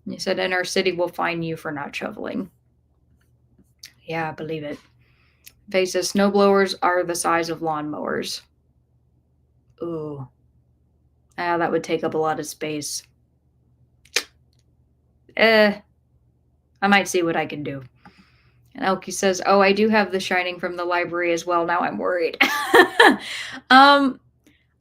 He said, in our city, we'll fine you for not shoveling. Yeah, I believe it. Faye says, snowblowers are the size of lawnmowers. Ooh. That would take up a lot of space. I might see what I can do. And Elkie says, oh, I do have The Shining from the library as well. Now I'm worried.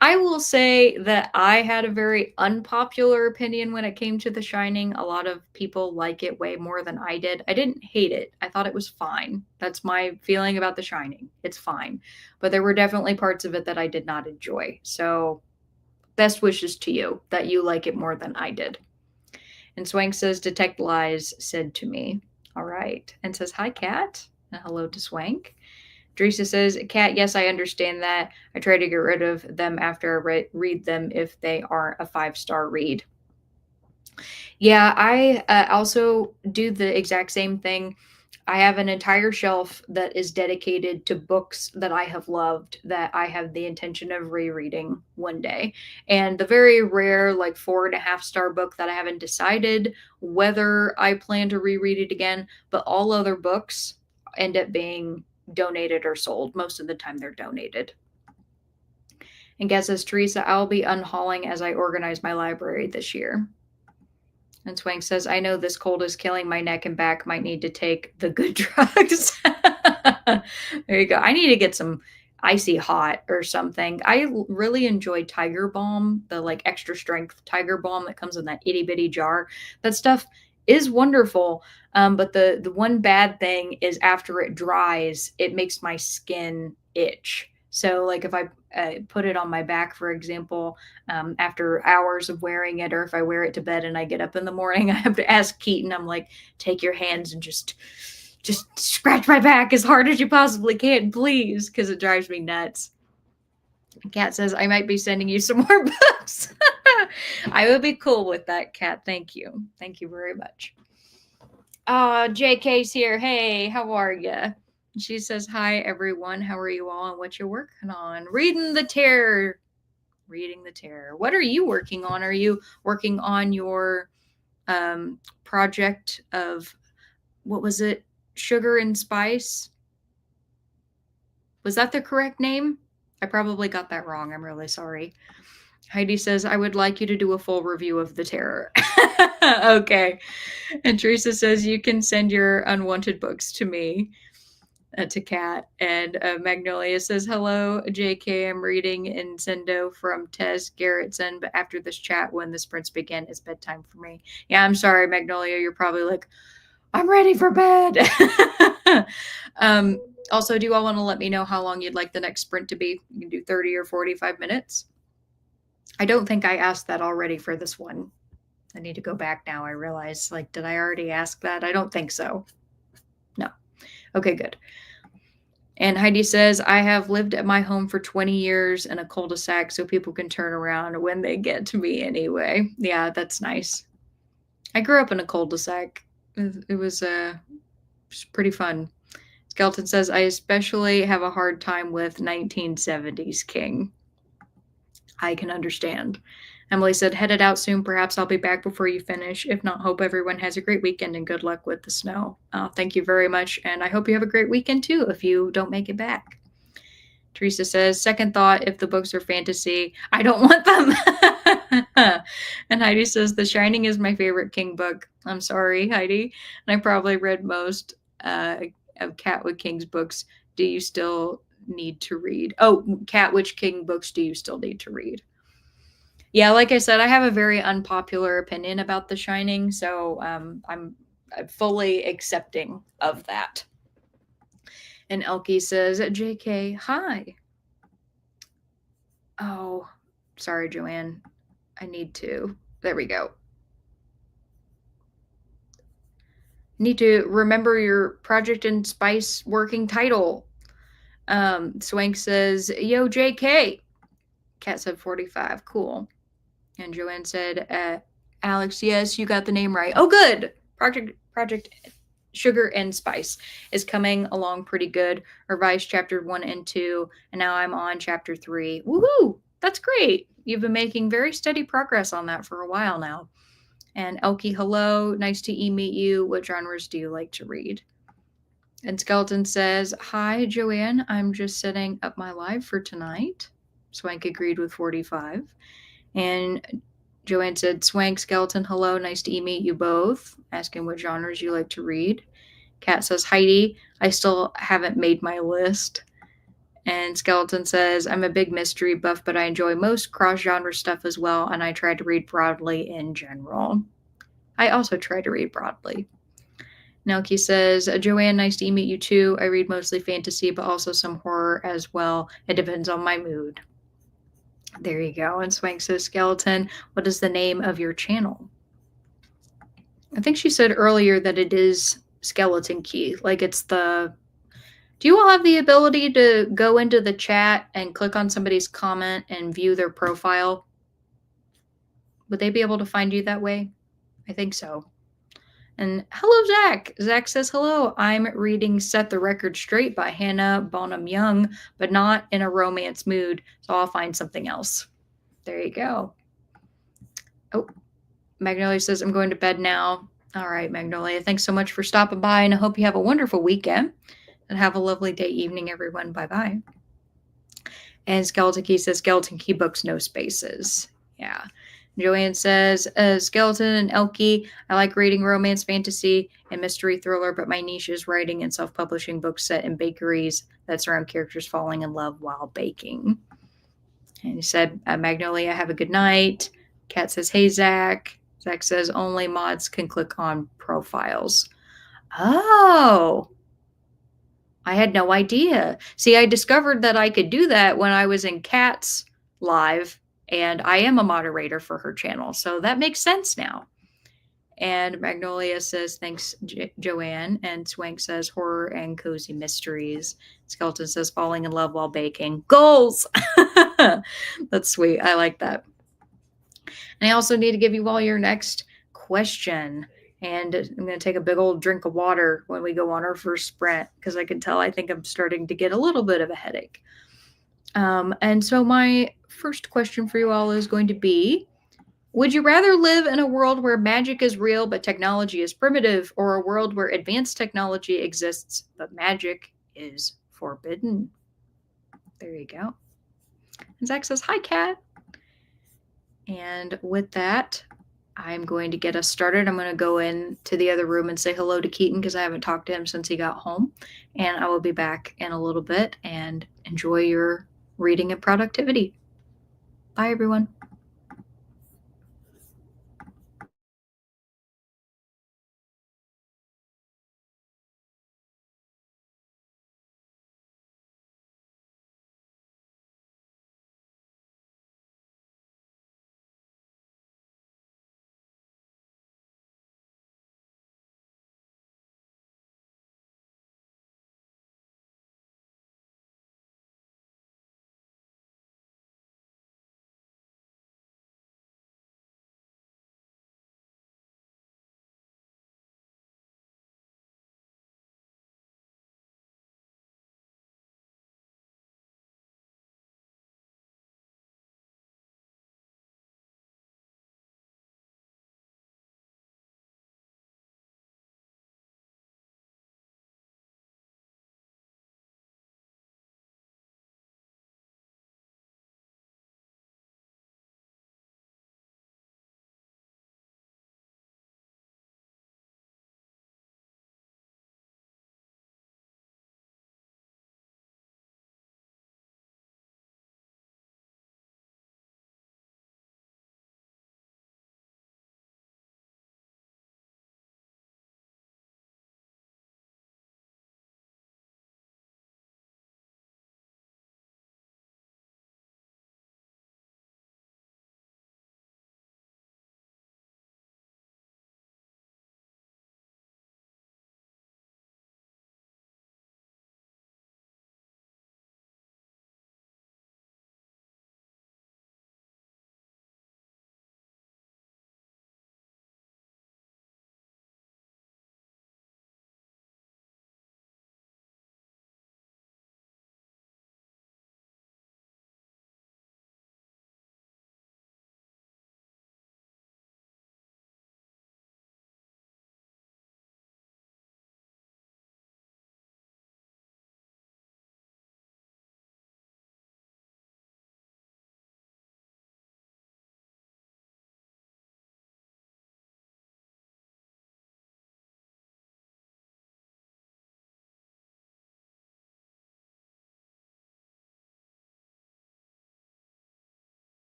I will say that I had a very unpopular opinion when it came to The Shining. A lot of people like it way more than I did. I didn't hate it. I thought it was fine. That's my feeling about The Shining. It's fine. But there were definitely parts of it that I did not enjoy. So best wishes to you that you like it more than I did. And Swank says, detect lies said to me. All right. And says, hi, Kat. And hello to Swank. Teresa says, Kat, yes, I understand that. I try to get rid of them after I read them if they aren't a 5-star read. Yeah, I also do the exact same thing. I have an entire shelf that is dedicated to books that I have loved that I have the intention of rereading one day. And the very rare, like 4.5-star book that I haven't decided whether I plan to reread it again, but all other books end up being donated or sold. Most of the time they're donated. And Kat says, Teresa, I'll be unhauling as I organize my library this year. And Swank says, I know this cold is killing my neck and back. Might need to take the good drugs. There you go. I need to get some icy hot or something. I really enjoy Tiger Balm, the like extra strength Tiger Balm that comes in that itty bitty jar. That stuff is wonderful. But the one bad thing is after it dries, it makes my skin itch. So like if I put it on my back, for example, after hours of wearing it, or if I wear it to bed and I get up in the morning, I have to ask Keaton, I'm like, take your hands and just scratch my back as hard as you possibly can, please, because it drives me nuts. Kat says, I might be sending you some more books. I would be cool with that, Kat. Thank you. Thank you very much. JK's here. Hey, how are you? She says, hi, everyone. How are you all and what you're working on? Reading the Terror. Reading the Terror. What are you working on? Are you working on your project of, what was it? Sugar and Spice? Was that the correct name? I probably got that wrong. I'm really sorry. Heidi says, I would like you to do a full review of The Terror. Okay. And Teresa says, you can send your unwanted books to me. To Kat. And Magnolia says, hello, JK. I'm reading Incendio from Tess Gerritsen, but after this chat, when the sprints begin, it's bedtime for me. Yeah, I'm sorry, Magnolia. You're probably like, I'm ready for bed. Also, do you all want to let me know how long you'd like the next sprint to be? You can do 30 or 45 minutes. I don't think I asked that already for this one. I need to go back now. I realize, like, did I already ask that? I don't think so. No. Okay, good. And Heidi says, I have lived at my home for 20 years in a cul-de-sac so people can turn around when they get to me anyway. Yeah, that's nice. I grew up in a cul-de-sac. It was pretty fun. Skeleton says, I especially have a hard time with 1970s King. I can understand. Emily said, headed out soon. Perhaps I'll be back before you finish. If not, hope everyone has a great weekend and good luck with the snow. Thank you very much. And I hope you have a great weekend too if you don't make it back. Teresa says, second thought, if the books are fantasy, I don't want them. And Heidi says, The Shining is my favorite King book. I'm sorry, Heidi. And I probably read most of Catwood King's books. Do you still need to read? Oh, Kat, which King books do you still need to read? Yeah, like I said, I have a very unpopular opinion about The Shining, so I'm fully accepting of that. And Elkie says, JK, hi. Oh, sorry, Joanne. I need to. There we go. Need to remember your Project and Spice working title. Swank says, yo, JK. Kat said 45. Cool. And Joanne said, Alex, yes, you got the name right. Oh, good. Project Sugar and Spice is coming along pretty good. Revised chapter 1 and 2, and now I'm on chapter 3. Woohoo! That's great. You've been making very steady progress on that for a while now. And Elkie, hello. Nice to meet you. What genres do you like to read? And Skeleton says, hi, Joanne. I'm just setting up my live for tonight. Swank agreed with 45. And Joanne said, Swank, Skeleton, hello. Nice to meet you both. Asking what genres you like to read. Kat says, Heidi, I still haven't made my list. And Skeleton says, I'm a big mystery buff, but I enjoy most cross-genre stuff as well, and I try to read broadly in general. I also try to read broadly. Nelkie says, Joanne, nice to meet you too. I read mostly fantasy, but also some horror as well. It depends on my mood. There you go. And Swank says, Skeleton, what is the name of your channel? I think she said earlier that it is Skeleton Key. Like it's the... Do you all have the ability to go into the chat and click on somebody's comment and view their profile? Would they be able to find you that way? I think so. And hello, Zach. Zach says, hello. I'm reading Set the Record Straight by Hannah Bonham Young, but not in a romance mood, so I'll find something else. There you go. Oh, Magnolia says, I'm going to bed now. All right, Magnolia. Thanks so much for stopping by, and I hope you have a wonderful weekend. And have a lovely day, evening, everyone. Bye-bye. And Skeleton Key says, Skeleton Key books, no spaces. Yeah. Joanne says, Skeleton and Elkie, I like reading romance, fantasy, and mystery thriller, but my niche is writing and self-publishing books set in bakeries that surround characters falling in love while baking. And he said, Magnolia, have a good night. Kat says, hey, Zach. Zach says, only mods can click on profiles. Oh, I had no idea. See, I discovered that I could do that when I was in Kat's live, and I am a moderator for her channel, so that makes sense now. And Magnolia says, thanks, Joanne. And Swank says, horror and cozy mysteries. Skeleton says, falling in love while baking. Goals! That's sweet. I like that. And I also need to give you all your next question. And I'm going to take a big old drink of water when we go on our first sprint because I can tell I think I'm starting to get a little bit of a headache. And so my first question for you all is going to be, would you rather live in a world where magic is real but technology is primitive, or a world where advanced technology exists but magic is forbidden? There you go. And Zach says, hi, Kat. And with that, I'm going to get us started. I'm going to go into the other room and say hello to Keaton because I haven't talked to him since he got home. And I will be back in a little bit, and enjoy your reading and productivity. Bye, everyone.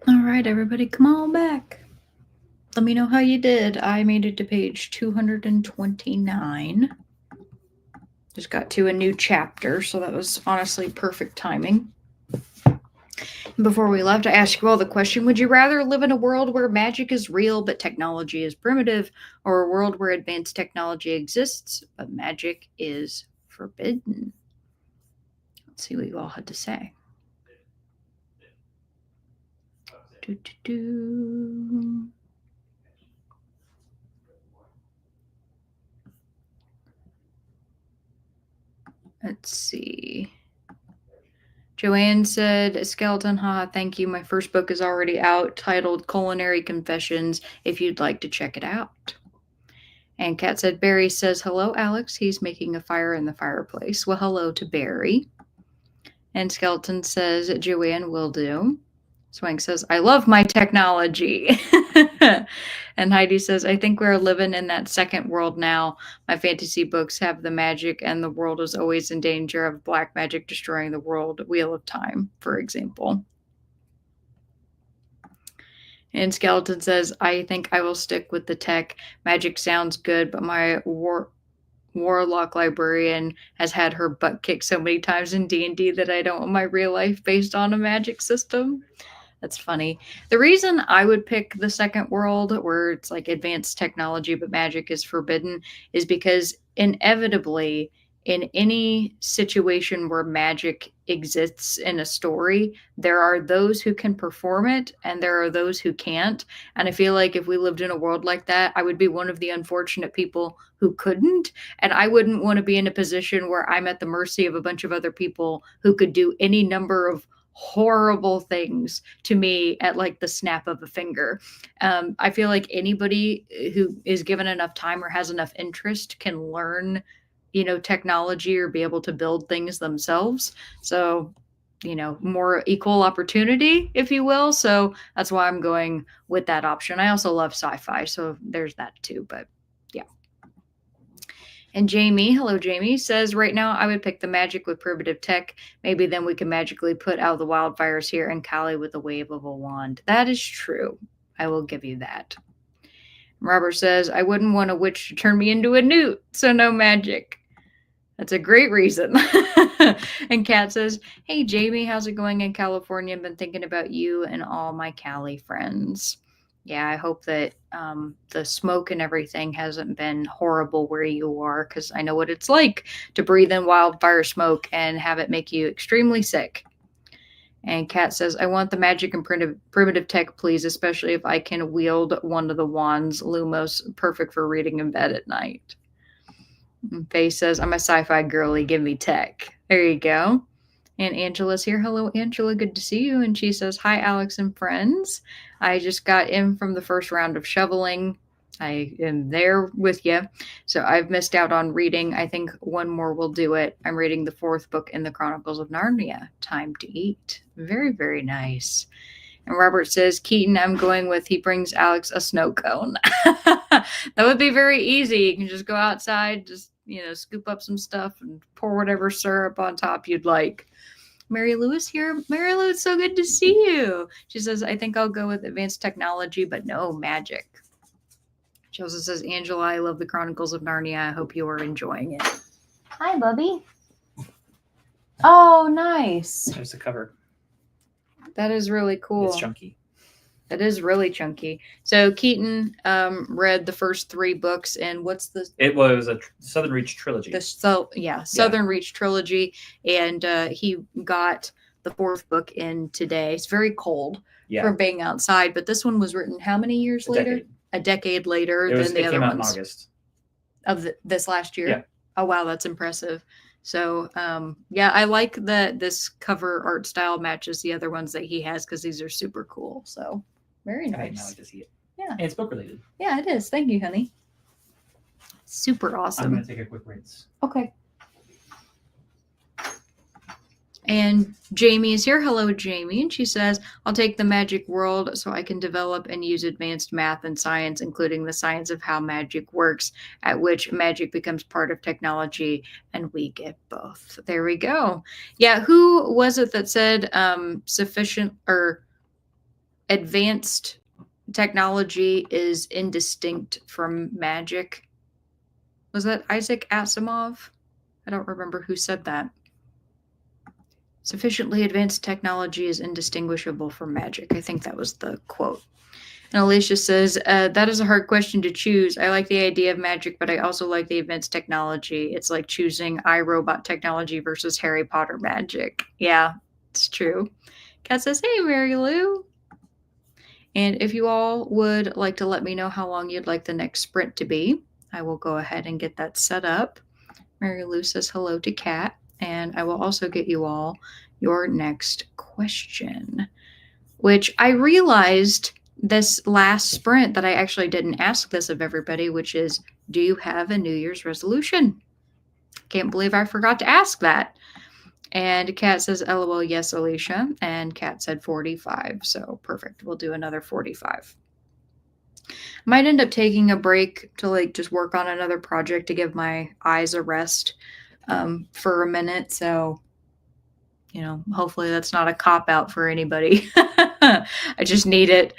All right, everybody, come on back. Let me know how you did. I made it to page 229. Just got to a new chapter, so that was honestly perfect timing. Before we left, I asked you all the question, would you rather live in a world where magic is real but technology is primitive, or a world where advanced technology exists but magic is forbidden? Let's see what you all had to say. Let's see. Joanne said, Skeleton, haha, thank you. My first book is already out, titled Culinary Confessions, if you'd like to check it out. And Kat said, Barry says, hello, Alex. He's making a fire in the fireplace. Well, hello to Barry. And Skeleton says, Joanne will do. Swank says, I love my technology. And Heidi says, I think we're living in that second world now. My fantasy books have the magic, and the world is always in danger of black magic destroying the world. Wheel of Time, for example. And Skeleton says, I think I will stick with the tech. Magic sounds good, but my warlock librarian has had her butt kicked so many times in D&D that I don't want my real life based on a magic system. That's funny. The reason I would pick the second world where it's like advanced technology but magic is forbidden is because inevitably in any situation where magic exists in a story, there are those who can perform it and there are those who can't. And I feel like if we lived in a world like that, I would be one of the unfortunate people who couldn't. And I wouldn't want to be in a position where I'm at the mercy of a bunch of other people who could do any number of horrible things to me at like the snap of a finger. I feel like anybody who is given enough time or has enough interest can learn, technology or be able to build things themselves. So, more equal opportunity, if you will. So that's why I'm going with that option. I also love sci-fi, so there's that too. But yeah. And Jamie, hello Jamie, says right now I would pick the magic with primitive tech. Maybe then we can magically put out the wildfires here in Cali with a wave of a wand. That is true. I will give you that. Robert says, I wouldn't want a witch to turn me into a newt, so no magic. That's a great reason. And Kat says, hey Jamie, how's it going in California? I've been thinking about you and all my Cali friends. Yeah, I hope that the smoke and everything hasn't been horrible where you are, because I know what it's like to breathe in wildfire smoke and have it make you extremely sick. And Kat says, I want the magic and primitive tech, please, especially if I can wield one of the wands. Lumos, perfect for reading in bed at night. And Faye says, I'm a sci-fi girly, give me tech. There you go. And Angela's here. Hello, Angela. Good to see you. And she says, hi, Alex and friends. I just got in from the first round of shoveling. I am there with you. So I've missed out on reading. I think one more will do it. I'm reading the 4th book in the Chronicles of Narnia. Time to eat. Very, very nice. And Robert says, Keaton, I'm going with, he brings Alex a snow cone. That would be very easy. You can just go outside, just, scoop up some stuff and pour whatever syrup on top you'd like. Mary Lewis here. Mary Lou, it's so good to see you. She says, I think I'll go with advanced technology, but no magic. She also says, Angela, I love the Chronicles of Narnia. I hope you are enjoying it. Hi, Bubby. Oh, nice. There's the cover. That is really cool. It's chunky. That is really chunky. So Keaton read the first 3 books, and what's the? It was a Southern Reach trilogy. Southern Reach trilogy, and he got the 4th book in today. It's very cold from being outside, but this one was written how many years later? A decade later than the other ones. It came out in August of this last year. Yeah. Oh wow, that's impressive. So, I like that this cover art style matches the other ones that he has because these are super cool. So, very nice. I like to see it. Yeah. And it's book related. Yeah, it is. Thank you, honey. Super awesome. I'm going to take a quick rinse. Okay. And Jamie is here. Hello, Jamie. And she says, I'll take the magic world so I can develop and use advanced math and science, including the science of how magic works, at which magic becomes part of technology, and we get both. There we go. Yeah, who was it that said sufficient or advanced technology is indistinct from magic. Was that Isaac Asimov? I don't remember who said that. Sufficiently advanced technology is indistinguishable from magic. I think that was the quote. And Alicia says, that is a hard question to choose. I like the idea of magic, but I also like the advanced technology. It's like choosing iRobot technology versus Harry Potter magic. Yeah, it's true. Kat says, hey, Mary Lou. And if you all would like to let me know how long you'd like the next sprint to be, I will go ahead and get that set up. Mary Lou says hello to Kat, and I will also get you all your next question, which I realized this last sprint that I actually didn't ask this of everybody, which is, do you have a New Year's resolution? Can't believe I forgot to ask that. And Kat says, LOL, yes, Alicia. And Kat said 45. So perfect. We'll do another 45. Might end up taking a break to like just work on another project to give my eyes a rest for a minute. So, you know, hopefully that's not a cop out for anybody. I just need it.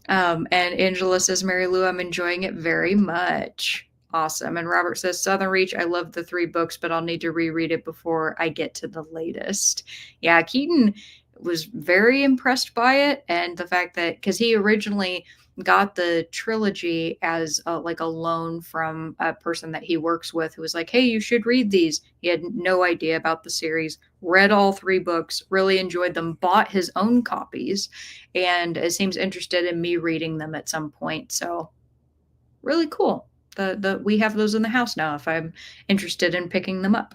And Angela says, Mary Lou, I'm enjoying it very much. Awesome. And Robert says, Southern Reach, I love the 3 books, but I'll need to reread it before I get to the latest. Yeah, Keaton was very impressed by it. And the fact that, because he originally got the trilogy as like a loan from a person that he works with who was like, hey, you should read these. He had no idea about the series, read all 3 books, really enjoyed them, bought his own copies, and seems interested in me reading them at some point. So really cool. We have those in the house now if I'm interested in picking them up.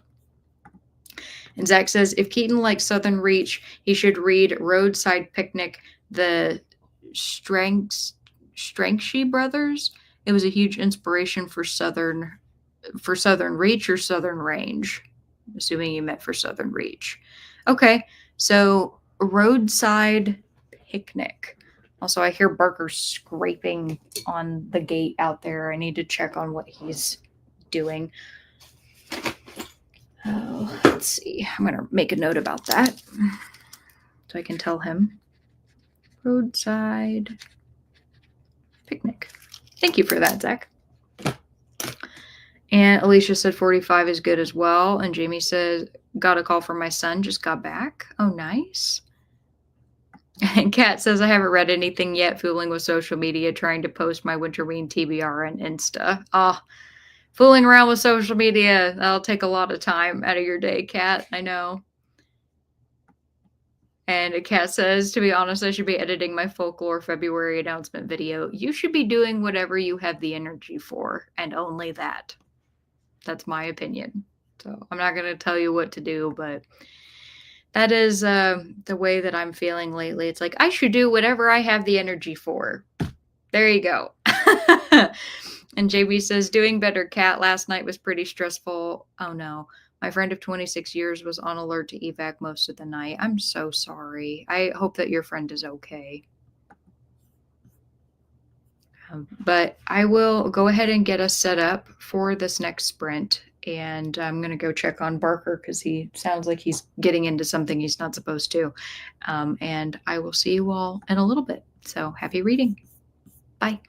And Zach says, if Keaton likes Southern Reach, he should read Roadside Picnic, the Strangshi brothers. It was a huge inspiration for Southern Reach or Southern Range. I'm assuming you meant for Southern Reach. Okay, so Roadside Picnic. Also, I hear Barker scraping on the gate out there. I need to check on what he's doing. Oh, let's see. I'm going to make a note about that so I can tell him. Roadside Picnic. Thank you for that, Zach. And Alicia said 45 is good as well. And Jamie says, got a call from my son, just got back. Oh, nice. And Kat says, I haven't read anything yet, fooling with social media, trying to post my Winterween TBR and Insta. Fooling around with social media, that'll take a lot of time out of your day, Kat. I know. And Kat says, to be honest, I should be editing my Folklore February announcement video. You should be doing whatever you have the energy for, and only that. That's my opinion. So I'm not going to tell you what to do, but that is the way that I'm feeling lately. It's like, I should do whatever I have the energy for. There you go. And JB says, doing better, Kat. Last night was pretty stressful. Oh, no. My friend of 26 years was on alert to evac most of the night. I'm so sorry. I hope that your friend is okay. But I will go ahead and get us set up for this next sprint. And I'm going to go check on Barker because he sounds like he's getting into something he's not supposed to. And I will see you all in a little bit. So happy reading. Bye.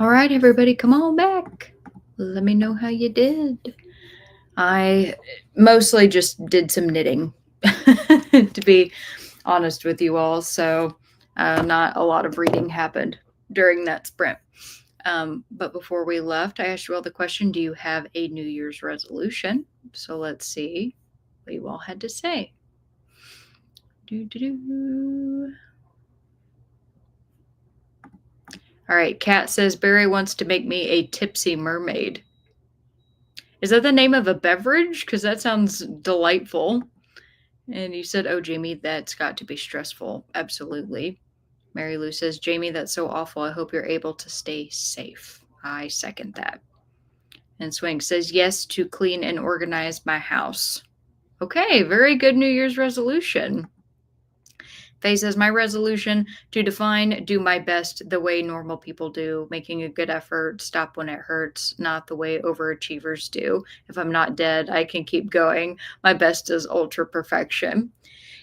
All right, everybody, come on back. Let me know how you did. I mostly just did some knitting, to be honest with you all. So not a lot of reading happened during that sprint. But before we left, I asked you all the question, do you have a New Year's resolution? So let's see what you all had to say. All right, Kat says, Barry wants to make me a tipsy mermaid. Is that the name of a beverage? Because that sounds delightful. And you said, oh, Jamie, that's got to be stressful. Absolutely. Mary Lou says, Jamie, that's so awful. I hope you're able to stay safe. I second that. And Swing says, yes, to clean and organize my house. Okay, very good New Year's resolution. Faye says, my resolution to do my best the way normal people do, making a good effort, stop when it hurts, not the way overachievers do. If I'm not dead, I can keep going. My best is ultra perfection.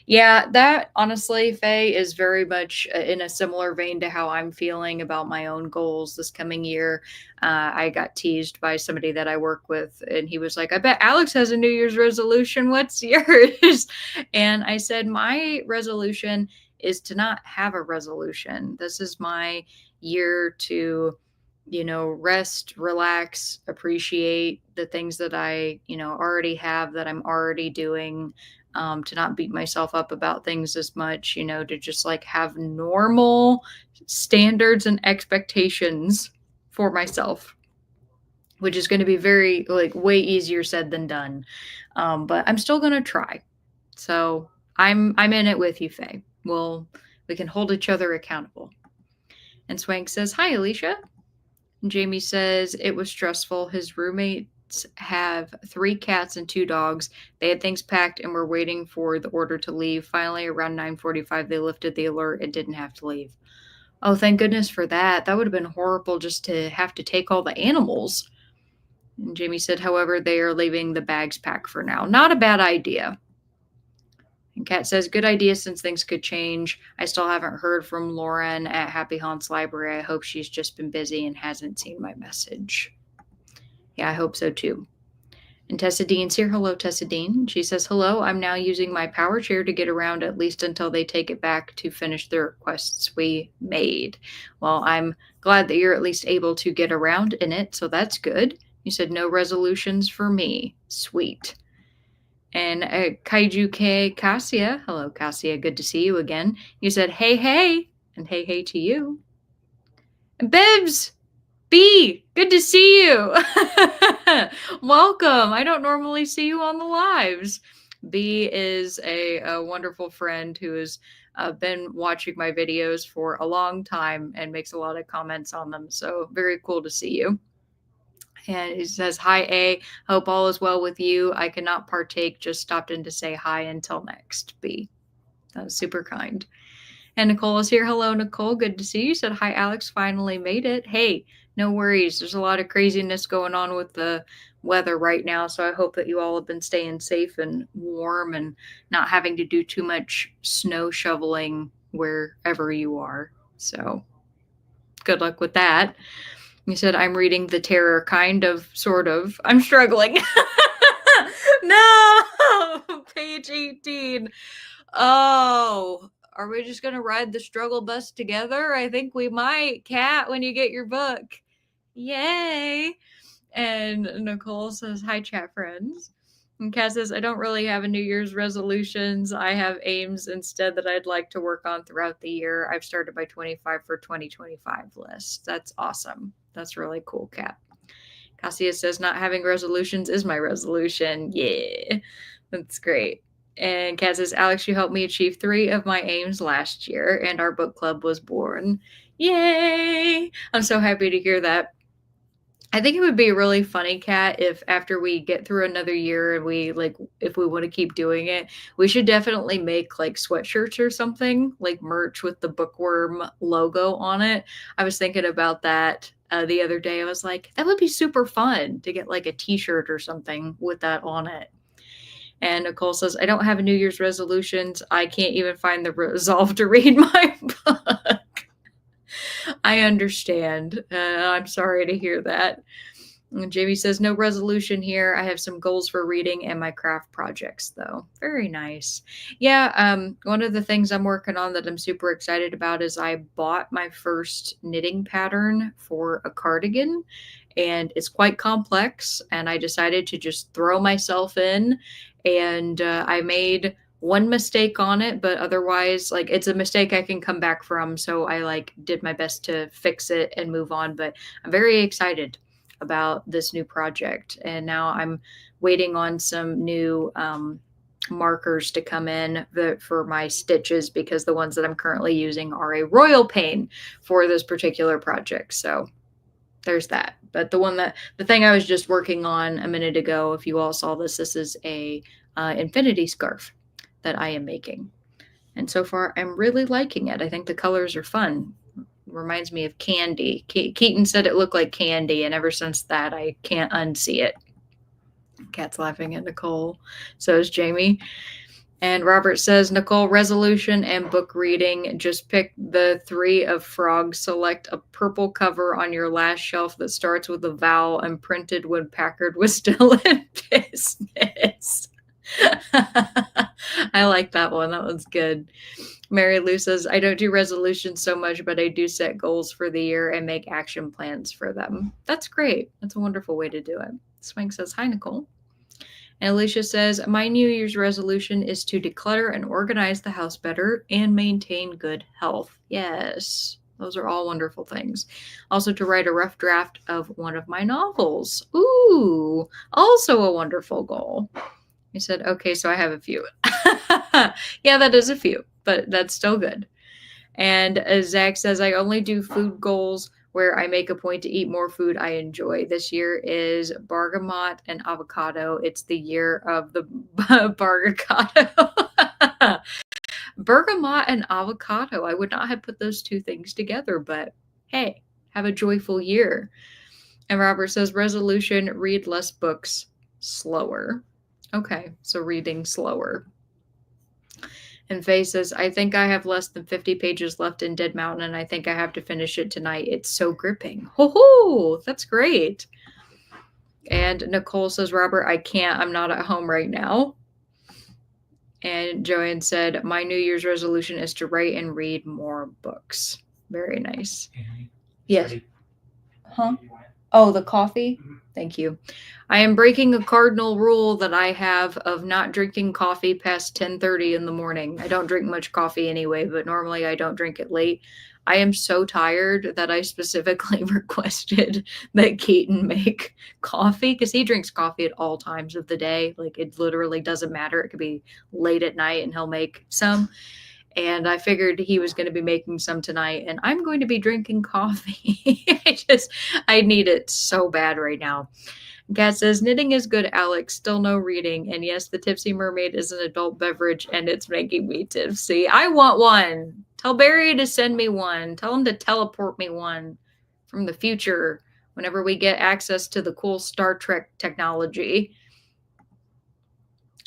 Yeah, that honestly, Faye, is very much in a similar vein to how I'm feeling about my own goals this coming year. I got teased by somebody that I work with, and he was like, I bet Alex has a New Year's resolution. What's yours? And I said, my resolution is to not have a resolution. This is my year to rest, relax, appreciate the things that I already have, that I'm already doing, to not beat myself up about things as much, to just like have normal standards and expectations for myself, which is going to be very way easier said than done. But I'm still going to try. So I'm in it with you, Faye. We can hold each other accountable. And Swank says, hi, Alicia. And Jamie says, it was stressful. His roommates have 3 cats and 2 dogs. They had things packed and were waiting for the order to leave. Finally, around 9:45, they lifted the alert and didn't have to leave. Oh, thank goodness for that. That would have been horrible just to have to take all the animals. And Jamie said, however, they are leaving the bags packed for now. Not a bad idea. And Kat says, good idea since things could change. I still haven't heard from Lauren at Happy Haunts Library. I hope she's just been busy and hasn't seen my message. Yeah, I hope so too. And Tessa Dean's here. Hello, Tessa Dean. She says, hello, I'm now using my power chair to get around at least until they take it back to finish the requests we made. Well, I'm glad that you're at least able to get around in it, so that's good. You said no resolutions for me. Sweet. And Kaiju K Cassia. Hello, Cassia. Good to see you again. You said, hey, hey. And hey, hey to you. And Bibbs. B. Good to see you. Welcome. I don't normally see you on the lives. B is a wonderful friend who has been watching my videos for a long time and makes a lot of comments on them. So very cool to see you. And he says, hi, A. Hope all is well with you. I cannot partake. Just stopped in to say hi until next, B. That was super kind. And Nicole is here. Hello, Nicole. Good to see you. Said, hi, Alex. Finally made it. Hey, no worries. There's a lot of craziness going on with the weather right now. So I hope that you all have been staying safe and warm and not having to do too much snow shoveling wherever you are. So good luck with that. You said, I'm reading The Terror, kind of, sort of. I'm struggling. No! Page 18. Oh, are we just going to ride the struggle bus together? I think we might, Kat, when you get your book. Yay! And Nicole says, hi, chat friends. And Kat says, I don't really have a New Year's resolutions. I have aims instead that I'd like to work on throughout the year. I've started my 25 for 2025 list. That's awesome. That's really cool, Kat. Cassia says, not having resolutions is my resolution. Yeah, that's great. And Kat says, Alex, you helped me achieve 3 of my aims last year, and our book club was born. Yay! I'm so happy to hear that. I think it would be really funny, Kat, if after we get through another year and if we want to keep doing it, we should definitely make like sweatshirts or something, like merch with the Bookworm logo on it. I was thinking about that the other day. I was like, that would be super fun to get like a t-shirt or something with that on it. And Nicole says, I don't have a New Year's resolutions. I can't even find the resolve to read my book. I understand. I'm sorry to hear that. And Jamie says, no resolution here. I have some goals for reading and my craft projects, though. Very nice. Yeah, one of the things I'm working on that I'm super excited about is I bought my first knitting pattern for a cardigan, and it's quite complex. And I decided to just throw myself in, and I made one mistake on it, but otherwise, like, it's a mistake I can come back from. So I like did my best to fix it and move on. But I'm very excited about this new project, and now I'm waiting on some new markers to come in for my stitches, because the ones that I'm currently using are a royal pain for this particular project. So there's that. But the thing I was just working on a minute ago, if you all saw this, this is a infinity scarf that I am making, and so far I'm really liking it. I think the colors are fun. Reminds me of candy. Keaton said it looked like candy, and ever since that, I can't unsee it. Cat's laughing at Nicole. So is Jamie. And Robert says, Nicole, resolution and book reading. Just pick the 3 of frogs. Select a purple cover on your last shelf that starts with a vowel and printed when Packard was still in business. I like that one. That one's good. Mary Lou says, I don't do resolutions so much, but I do set goals for the year and make action plans for them. That's great. That's a wonderful way to do it. Swank says, hi, Nicole. And Alicia says, my New Year's resolution is to declutter and organize the house better and maintain good health. Yes, those are all wonderful things. Also, to write a rough draft of one of my novels. Ooh, also a wonderful goal. He said, okay, so I have a few. Yeah, that is a few, but that's still good. And Zach says, I only do food goals where I make a point to eat more food I enjoy. This year is bergamot and avocado. It's the year of the bergamot. Bergamot and avocado. I would not have put those two things together, but hey, have a joyful year. And Robert says, resolution, read less books, slower. Okay, so reading slower. And Faye says, I think I have less than 50 pages left in Dead Mountain, and I think I have to finish it tonight. It's so gripping. Ho-ho! That's great. And Nicole says, Robert, I can't. I'm not at home right now. And Joanne said, my New Year's resolution is to write and read more books. Very nice. Yes. Huh? Oh, the coffee? Mm-hmm. Thank you. I am breaking a cardinal rule that I have of not drinking coffee past 10:30 in the morning. I don't drink much coffee anyway, but normally I don't drink it late. I am so tired that I specifically requested that Keaton make coffee, because he drinks coffee at all times of the day. Like, it literally doesn't matter. It could be late at night and he'll make some. And I figured he was going to be making some tonight, and I'm going to be drinking coffee. I need it so bad right now. Kat says, knitting is good, Alex. Still no reading. And yes, the Tipsy Mermaid is an adult beverage, and it's making me tipsy. I want one. Tell Barry to send me one. Tell him to teleport me one from the future whenever we get access to the cool Star Trek technology.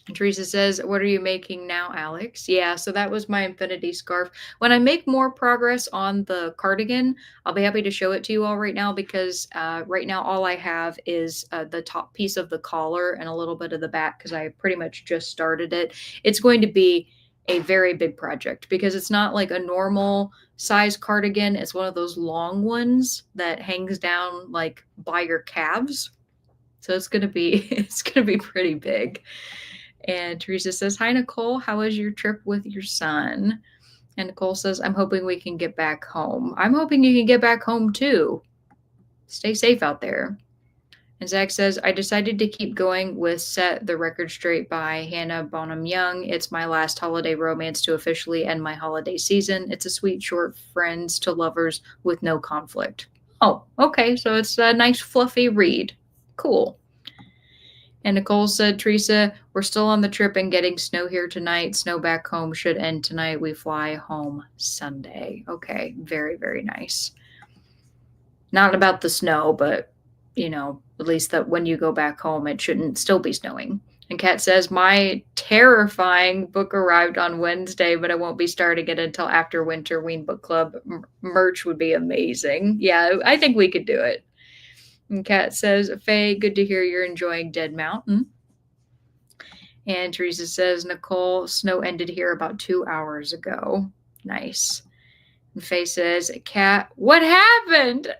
And Teresa says, what are you making now, Alex? Yeah, so that was my infinity scarf. When I make more progress on the cardigan, I'll be happy to show it to you all right now, because right now all I have is the top piece of the collar and a little bit of the back, because I pretty much just started it. It's going to be a very big project, because it's not like a normal size cardigan. It's one of those long ones that hangs down like by your calves. So it's going to be pretty big. And Teresa says, hi, Nicole. How was your trip with your son? And Nicole says, I'm hoping we can get back home. I'm hoping you can get back home too. Stay safe out there. And Zach says, I decided to keep going with Set the Record Straight by Hannah Bonham Young. It's my last holiday romance to officially end my holiday season. It's a sweet, short friends to lovers with no conflict. Oh, okay. So it's a nice, fluffy read. Cool. And Nicole said, Teresa, we're still on the trip and getting snow here tonight. Snow back home should end tonight. We fly home Sunday. Okay, very, very nice. Not about the snow, but, at least that when you go back home, it shouldn't still be snowing. And Kat says, my terrifying book arrived on Wednesday, but I won't be starting it until after Winter Ween Book Club. Merch would be amazing. Yeah, I think we could do it. And Kat says, Faye, good to hear you're enjoying Dead Mountain. And Teresa says, Nicole, snow ended here about 2 hours ago. Nice. And Faye says, Kat, what happened?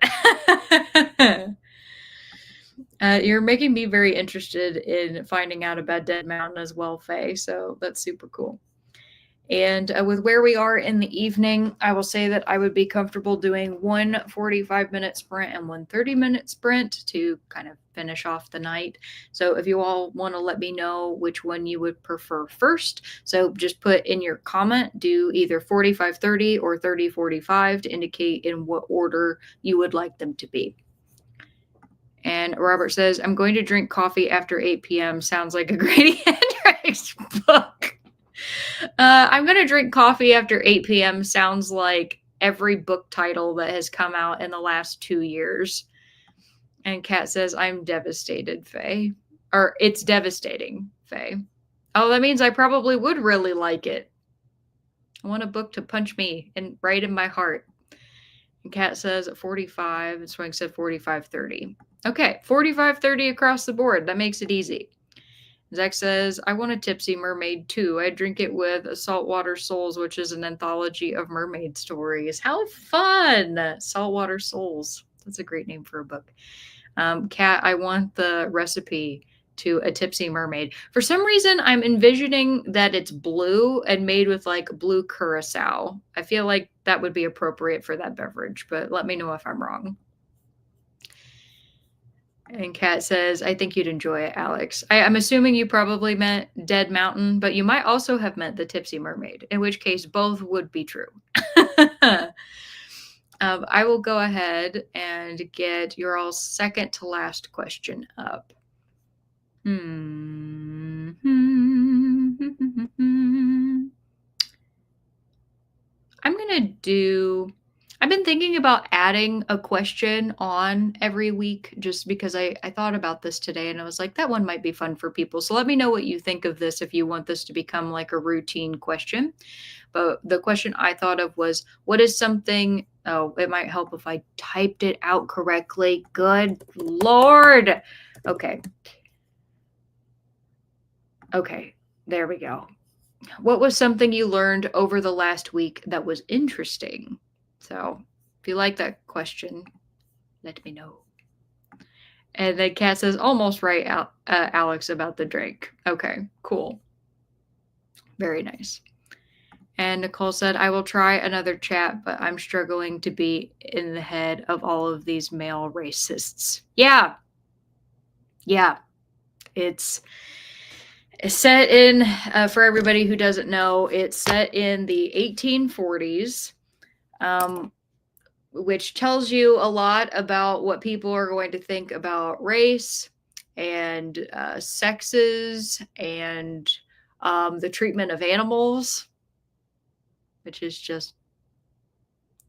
You're making me very interested in finding out about Dead Mountain as well, Faye. So that's super cool. And with where we are in the evening, I will say that I would be comfortable doing one 45-minute sprint and one 30-minute sprint to kind of finish off the night. So if you all want to let me know which one you would prefer first, so just put in your comment, do either 45-30 or 30-45 to indicate in what order you would like them to be. And Robert says, I'm going to drink coffee after 8 p.m. Sounds like a Grady Hendrix book. I'm going to drink coffee after 8 p.m. Sounds like every book title that has come out in the last 2 years. And Kat says, I'm devastated, Faye. Or it's devastating, Faye. Oh, that means I probably would really like it. I want a book to punch me right in my heart. And Kat says 45, and Swing said 45-30. Okay, 45-30 across the board. That makes it easy. Zach says, I want a Tipsy Mermaid too. I drink it with Saltwater Souls, which is an anthology of mermaid stories. How fun! Saltwater Souls. That's a great name for a book. Kat, I want the recipe to a Tipsy Mermaid. For some reason, I'm envisioning that it's blue and made with like blue curacao. I feel like that would be appropriate for that beverage, but let me know if I'm wrong. And Kat says, I think you'd enjoy it, Alex. I'm assuming you probably meant Dead Mountain, but you might also have meant the Tipsy Mermaid, in which case both would be true. I will go ahead and get your all second to last question up. I'm going to do... I've been thinking about adding a question on every week just because I thought about this today and I was like, that one might be fun for people. So let me know what you think of this if you want this to become like a routine question. But the question I thought of was, what is something... Oh, it might help if I typed it out correctly. Good Lord. Okay. Okay, there we go. What was something you learned over the last week that was interesting? So if you like that question, let me know. And then Kat says, almost right, Alex, about the drink. Okay, cool. Very nice. And Nicole said, I will try another chat, but I'm struggling to be in the head of all of these male racists. Yeah. Yeah. It's set in, for everybody who doesn't know, it's set in the 1840s. Which tells you a lot about what people are going to think about race and sexes and the treatment of animals, which is just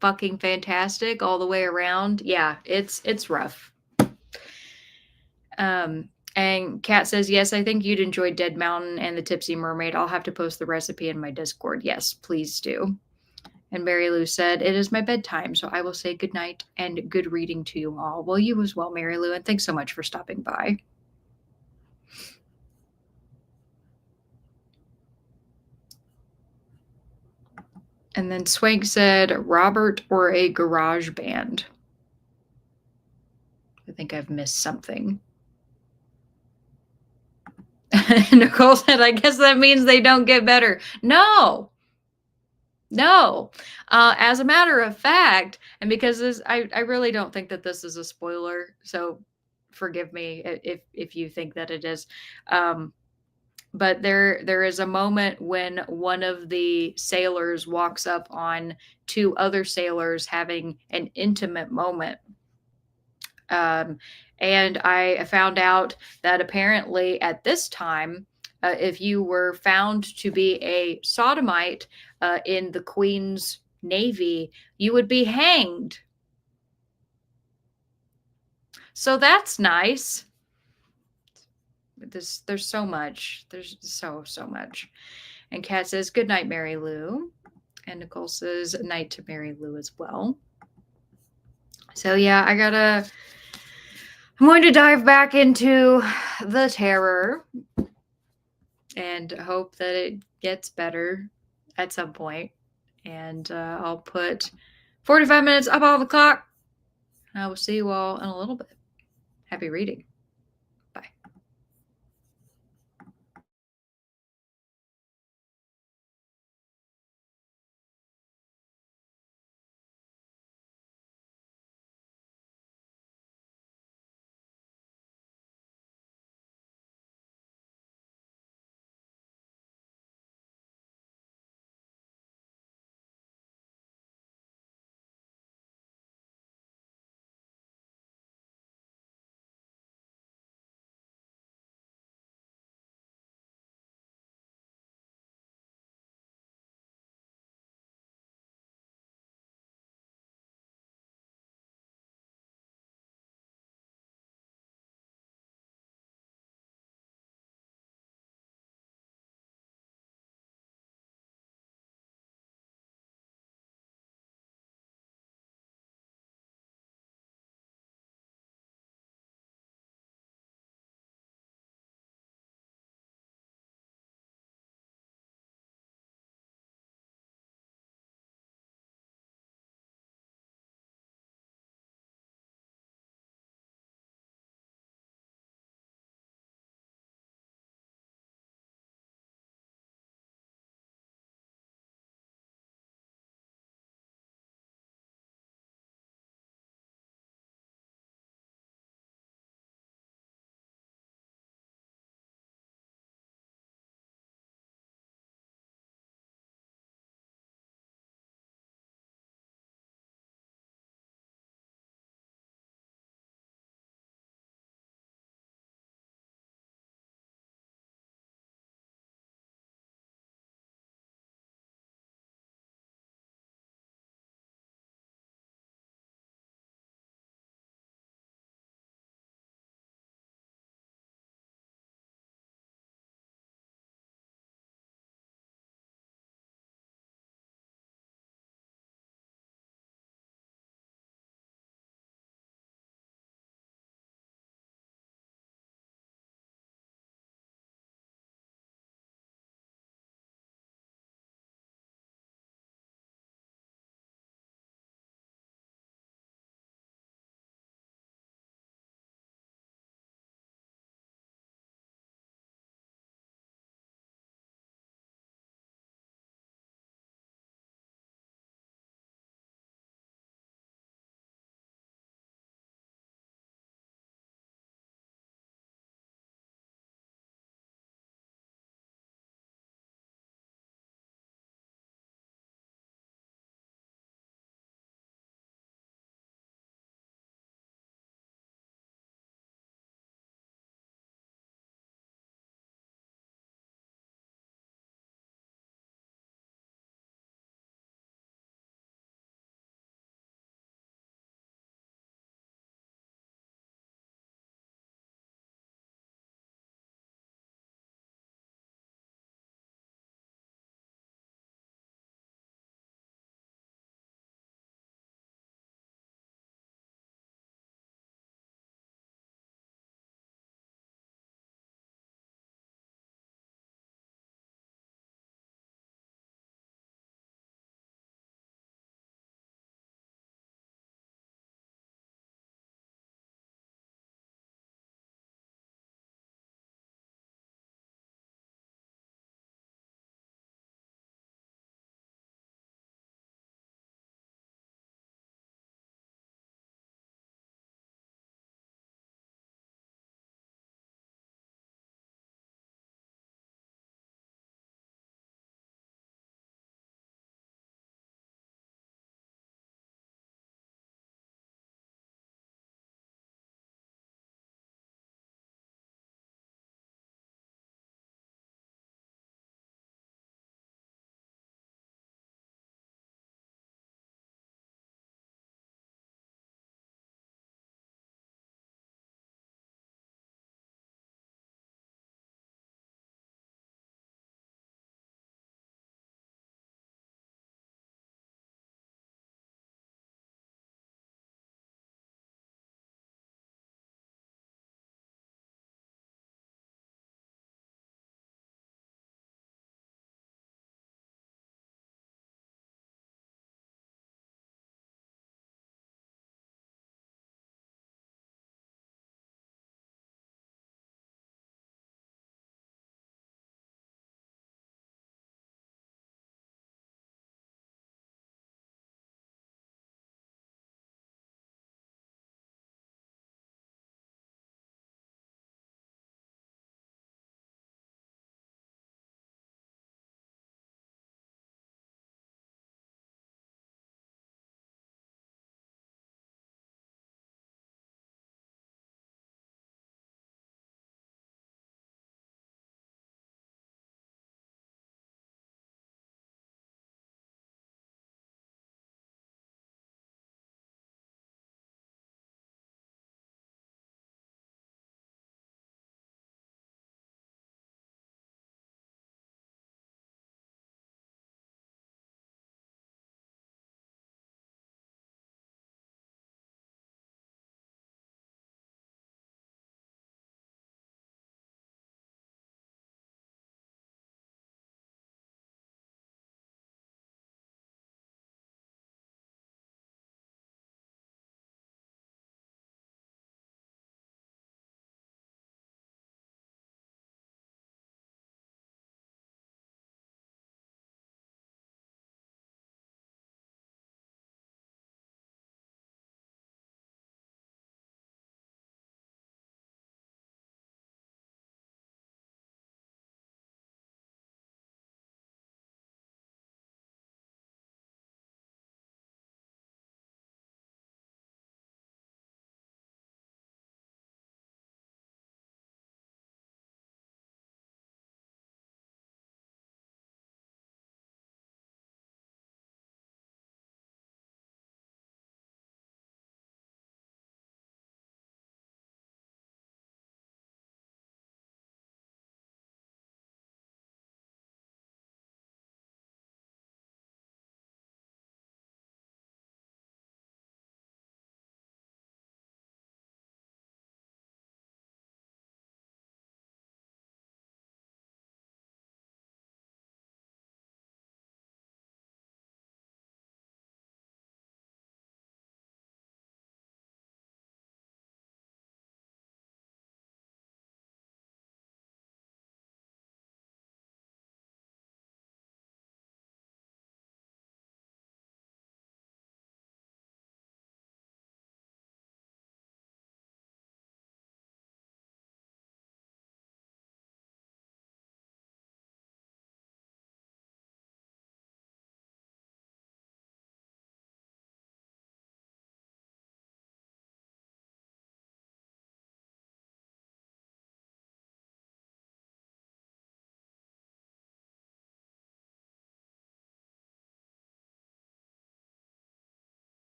fucking fantastic all the way around. Yeah, it's rough. And Kat says, yes, I think you'd enjoy Dead Mountain and the Tipsy Mermaid. I'll have to post the recipe in my Discord. Yes, please do. And Mary Lou said, it is my bedtime, so I will say good night and good reading to you all. Well, you as well, Mary Lou, and thanks so much for stopping by. And then Swank said, Robert or a garage band. I think I've missed something. Nicole said, I guess that means they don't get better. No. As a matter of fact, and because I really don't think that this is a spoiler, so forgive me if you think that it is. But there is a moment when one of the sailors walks up on two other sailors having an intimate moment. And I found out that apparently at this time, if you were found to be a sodomite in the Queen's Navy, you would be hanged. So that's nice. There's so much. There's so much. And Kat says, "Good night, Mary Lou." And Nicole says, "Night to Mary Lou" as well. So yeah, I'm going to dive back into the terror and hope that it gets better at some point. And I'll put 45 minutes up on the clock. I will see you all in a little bit. Happy reading. Bye.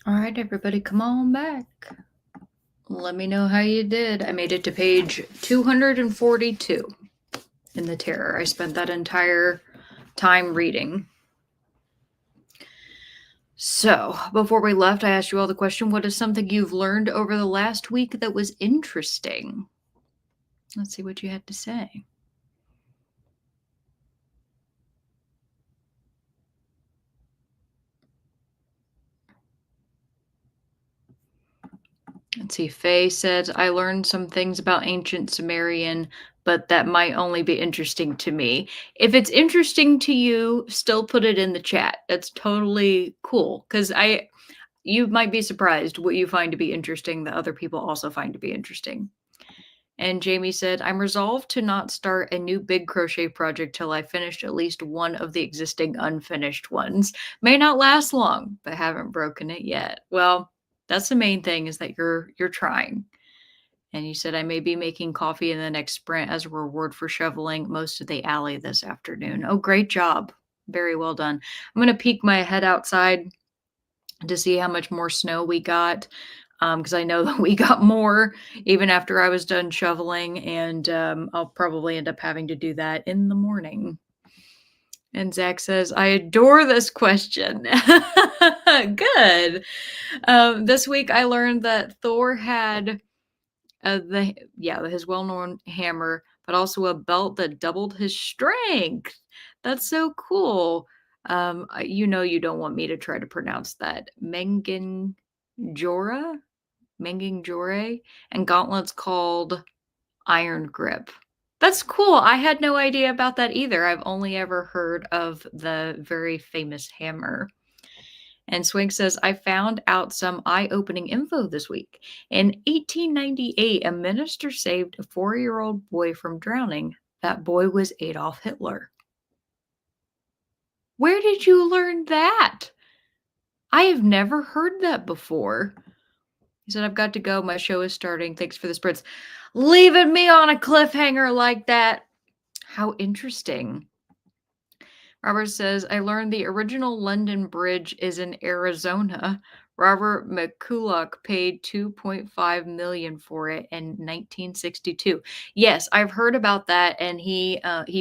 All right, everybody, come on back. Let me know how you did. I made it to page 242 in the Terror. I spent that entire time reading. So, before we left, I asked you all the question, what is something you've learned over the last week that was interesting? Let's see what you had to say. Let's see. Faye says, I learned some things about ancient Sumerian, but that might only be interesting to me. If it's interesting to you, still put it in the chat. That's totally cool. Because you might be surprised what you find to be interesting that other people also find to be interesting. And Jamie said, I'm resolved to not start a new big crochet project till I finished at least one of the existing unfinished ones. May not last long, but haven't broken it yet. Well, that's the main thing, is that you're trying. And you said, I may be making coffee in the next sprint as a reward for shoveling most of the alley this afternoon. Oh, great job. Very well done. I'm going to peek my head outside to see how much more snow we got, because I know that we got more even after I was done shoveling, and I'll probably end up having to do that in the morning. And Zach says, I adore this question. Good. This week I learned that Thor had his well-known hammer, but also a belt that doubled his strength. That's so cool. You don't want me to try to pronounce that. Mengenjora, and gauntlets called Iron Grip. That's cool. I had no idea about that either. I've only ever heard of the very famous hammer. And Swink says, I found out some eye opening info this week. In 1898, a minister saved a 4-year-old boy from drowning. That boy was Adolf Hitler. Where did you learn that? I have never heard that before. He said, I've got to go. My show is starting. Thanks for the spritz. Leaving me on a cliffhanger like that. How interesting. Robert says, I learned the original London Bridge is in Arizona. Robert McCulloch paid $2.5 million for it in 1962. Yes, I've heard about that, and he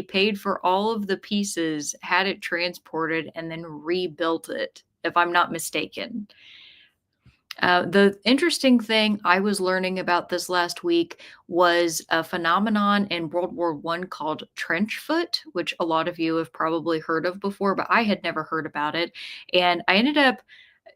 paid for all of the pieces, had it transported, and then rebuilt it, if I'm not mistaken. The interesting thing I was learning about this last week was a phenomenon in World War I called trench foot, which a lot of you have probably heard of before, but I had never heard about it. And I ended up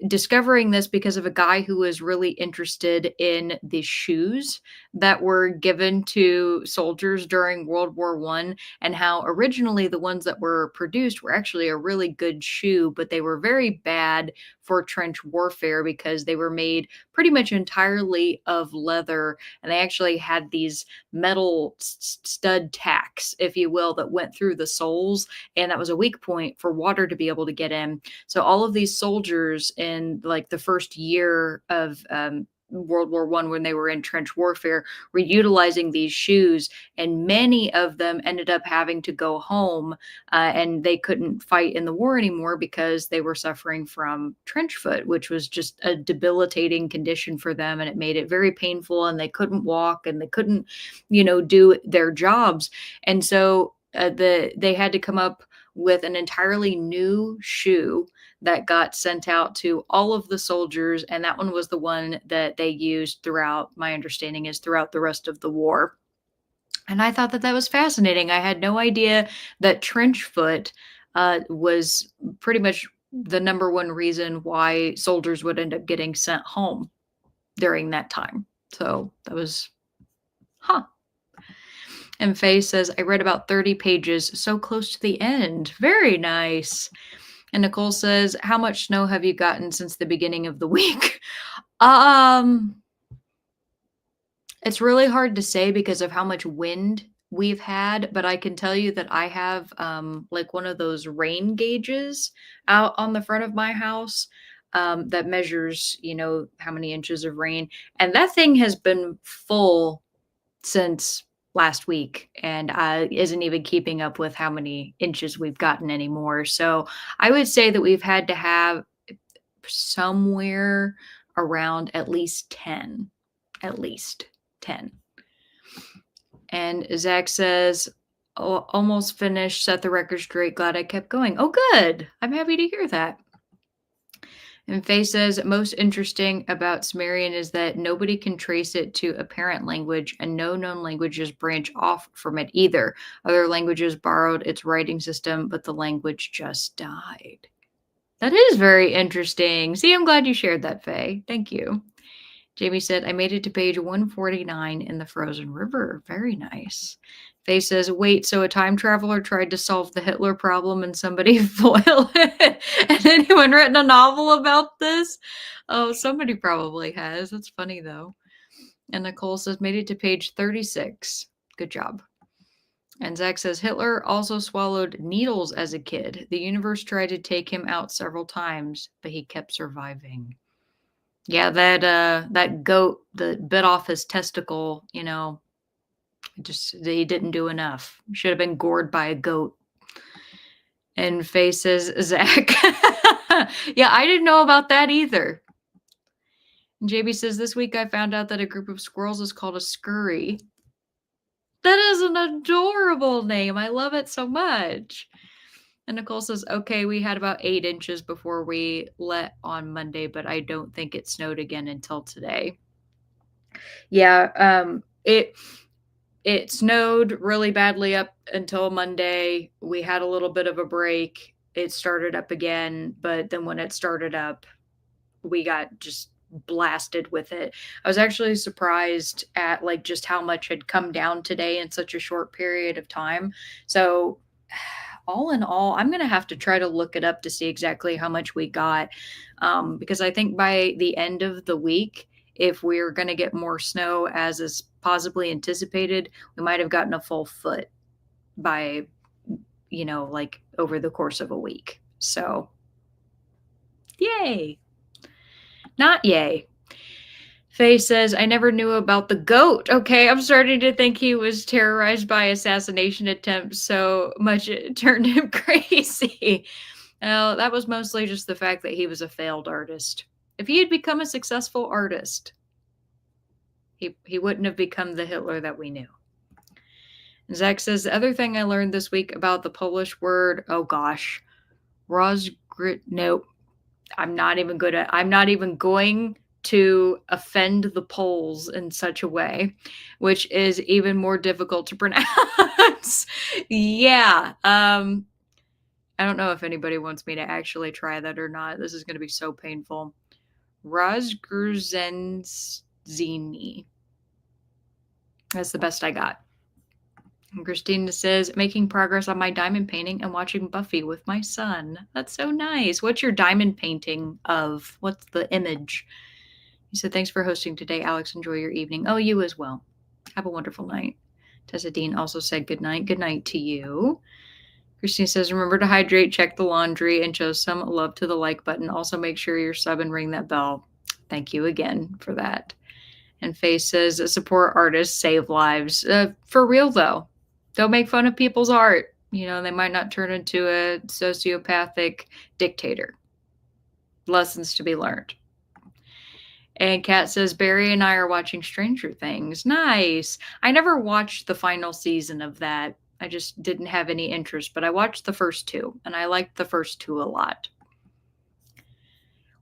discovering this because of a guy who was really interested in the shoes that were given to soldiers during World War I, and how originally the ones that were produced were actually a really good shoe, but they were very bad for trench warfare because they were made pretty much entirely of leather, and they actually had these metal stud tacks, if you will, that went through the soles, and that was a weak point for water to be able to get in. So all of these soldiers in like the first year of World War I, when they were in trench warfare, were utilizing these shoes, and many of them ended up having to go home, and they couldn't fight in the war anymore because they were suffering from trench foot, which was just a debilitating condition for them, and it made it very painful, and they couldn't walk, and they couldn't, do their jobs. And so they had to come up with an entirely new shoe that got sent out to all of the soldiers, and that one was the one that they used throughout, my understanding is, throughout the rest of the war. And I thought that that was fascinating. I had no idea that trench foot was pretty much the number one reason why soldiers would end up getting sent home during that time. So that was, And Faye says, I read about 30 pages, so close to the end. Very nice. And Nicole says, how much snow have you gotten since the beginning of the week? It's really hard to say because of how much wind we've had, but I can tell you that I have like one of those rain gauges out on the front of my house that measures, how many inches of rain. And that thing has been full since last week and isn't even keeping up with how many inches we've gotten anymore. So I would say that we've had to have somewhere around at least 10. At least 10. And Zach says, oh, almost finished, set the record straight. Glad I kept going. Oh, good. I'm happy to hear that. And Faye says, most interesting about Sumerian is that nobody can trace it to a parent language, and no known languages branch off from it either. Other languages borrowed its writing system, but the language just died. That is very interesting. See, I'm glad you shared that, Faye. Thank you. Jamie said, I made it to page 149 in the Frozen River. Very nice. Faye says, wait, so a time traveler tried to solve the Hitler problem and somebody foiled it? And anyone written a novel about this? Oh, somebody probably has. That's funny, though. And Nicole says, made it to page 36. Good job. And Zach says, Hitler also swallowed needles as a kid. The universe tried to take him out several times, but he kept surviving. Yeah, that goat that bit off his testicle, he didn't do enough. Should have been gored by a goat. And Faye says, Zach. Yeah, I didn't know about that either. And JB says, this week I found out that a group of squirrels is called a scurry. That is an adorable name. I love it so much. And Nicole says, okay, we had about 8 inches before we let on Monday, but I don't think it snowed again until today. Yeah, it snowed really badly up until Monday. We had a little bit of a break. It started up again, but then when it started up, we got just blasted with it. I was actually surprised at just how much had come down today in such a short period of time. So all in all, I'm going to have to try to look it up to see exactly how much we got. Because I think by the end of the week, if we're going to get more snow as is possibly anticipated, we might have gotten a full foot by, over the course of a week. So, yay. Not yay. Faye says, I never knew about the goat. Okay, I'm starting to think he was terrorized by assassination attempts so much it turned him crazy. Now, that was mostly just the fact that he was a failed artist. If he had become a successful artist, he wouldn't have become the Hitler that we knew. Zach says, the other thing I learned this week about the Polish word, oh gosh, Rozgrit, nope. I'm not even going to offend the Poles in such a way, which is even more difficult to pronounce. Yeah. I don't know if anybody wants me to actually try that or not. This is going to be so painful. Rozgrzenszini. That's the best I got. And Christina says, making progress on my diamond painting and watching Buffy with my son. That's so nice. What's your diamond painting of? What's the image? He said, thanks for hosting today, Alex. Enjoy your evening. Oh, you as well. Have a wonderful night. Tessa Dean also said good night. Good night to you. Christine says, remember to hydrate, check the laundry, and show some love to the like button. Also, make sure you're sub and ring that bell. Thank you again for that. And Faye says, support artists, save lives. For real, though. Don't make fun of people's art. They might not turn into a sociopathic dictator. Lessons to be learned. And Kat says, Barry and I are watching Stranger Things. Nice. I never watched the final season of that. I just didn't have any interest, but I watched the first 2, and I liked the first 2 a lot.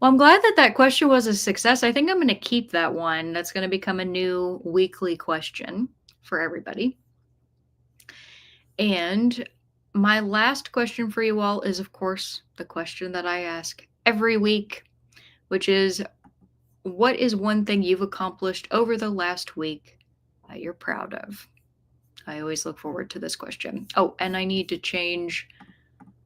Well, I'm glad that question was a success. I think I'm going to keep that one. That's going to become a new weekly question for everybody. And my last question for you all is, of course, the question that I ask every week, which is, what is one thing you've accomplished over the last week that you're proud of? I always look forward to this question. Oh, and I need to change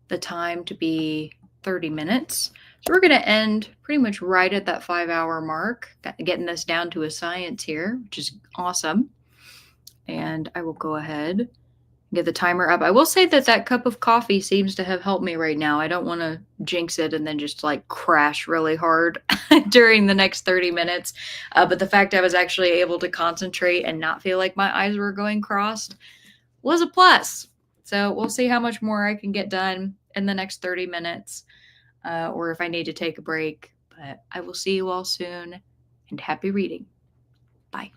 the time to be 30 minutes. So we're going to end pretty much right at that 5-hour mark, getting this down to a science here, which is awesome. And I will go ahead and get the timer up. I will say that cup of coffee seems to have helped me right now. I don't want to jinx it and then just crash really hard during the next 30 minutes. But the fact I was actually able to concentrate and not feel like my eyes were going crossed was a plus. So we'll see how much more I can get done in the next 30 minutes or if I need to take a break. But I will see you all soon, and happy reading. Bye.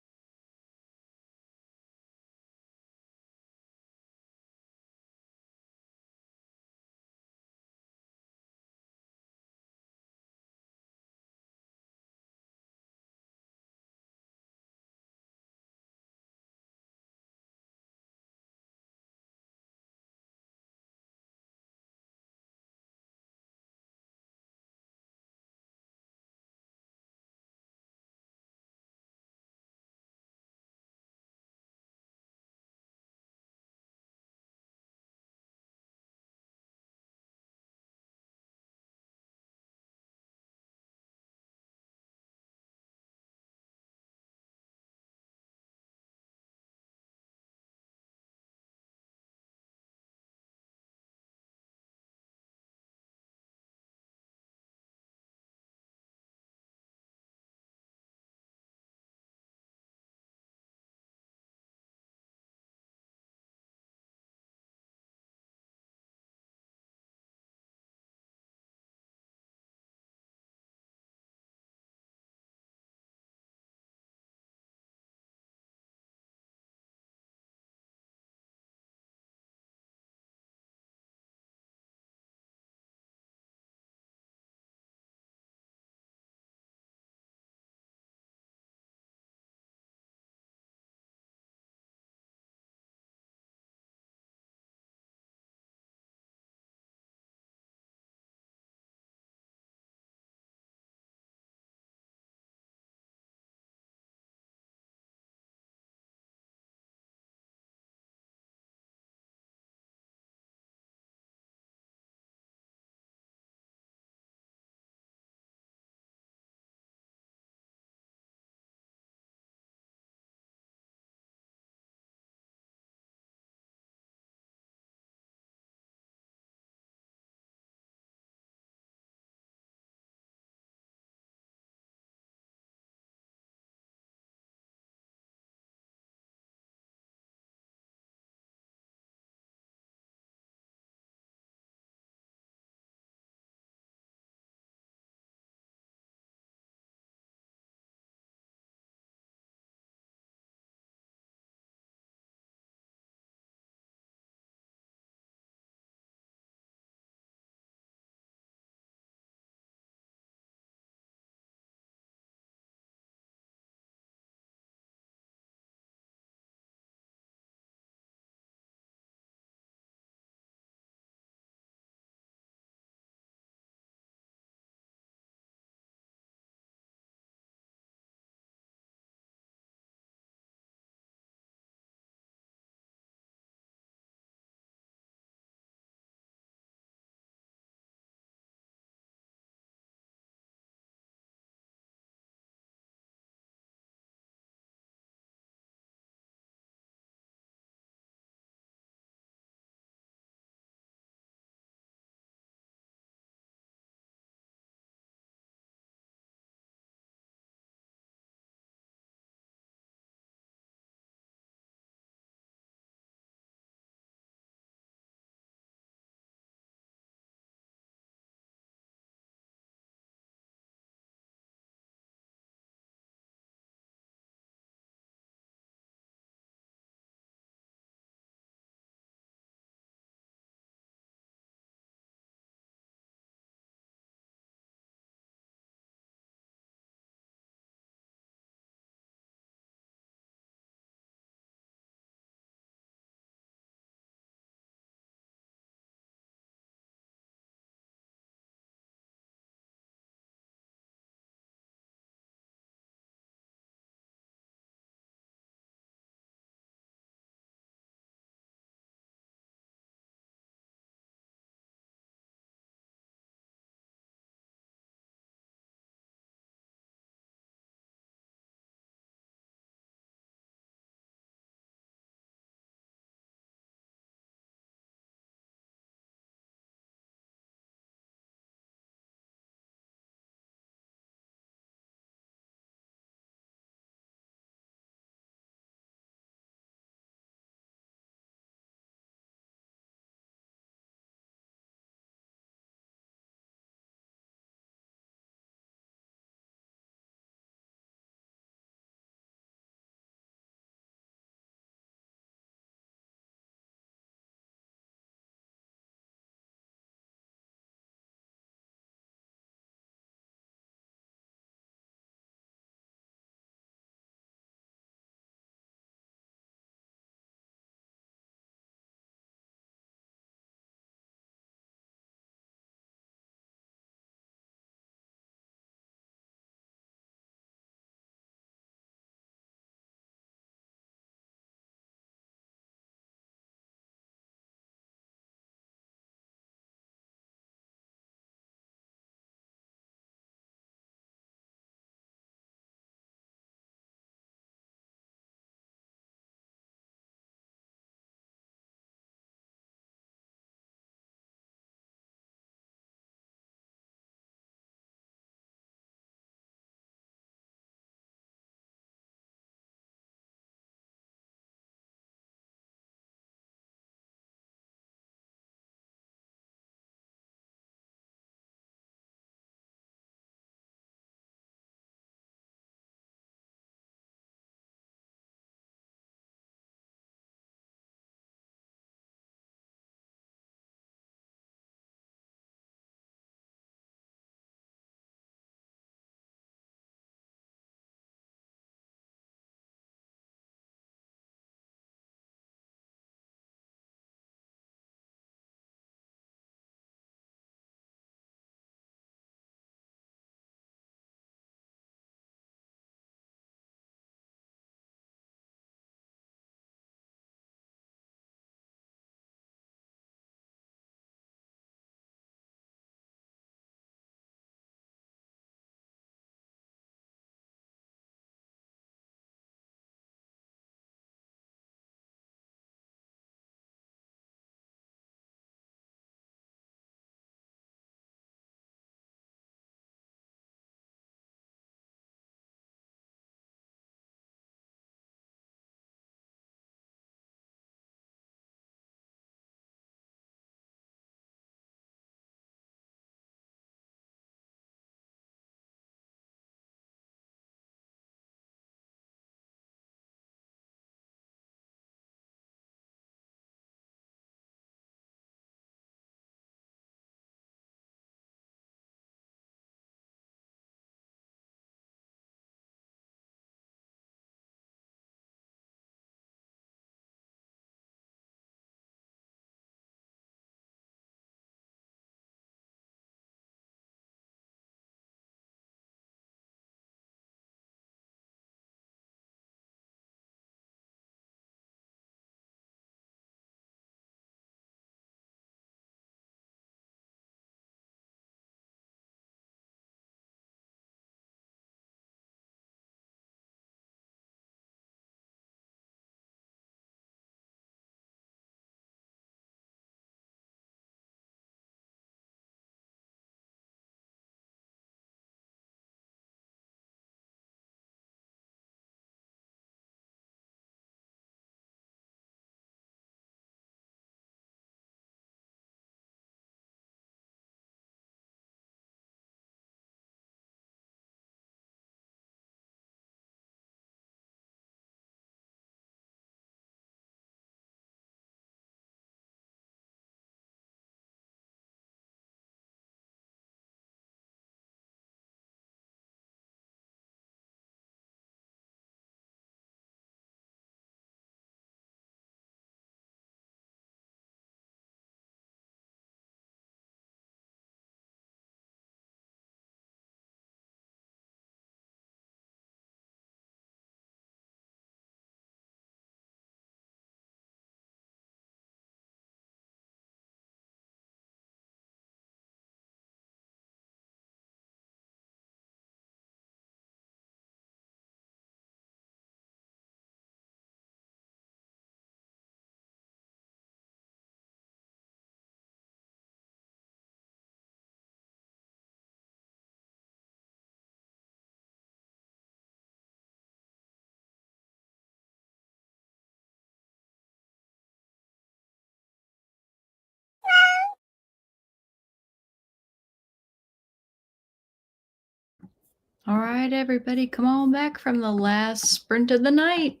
All right, everybody, come on back from the last sprint of the night.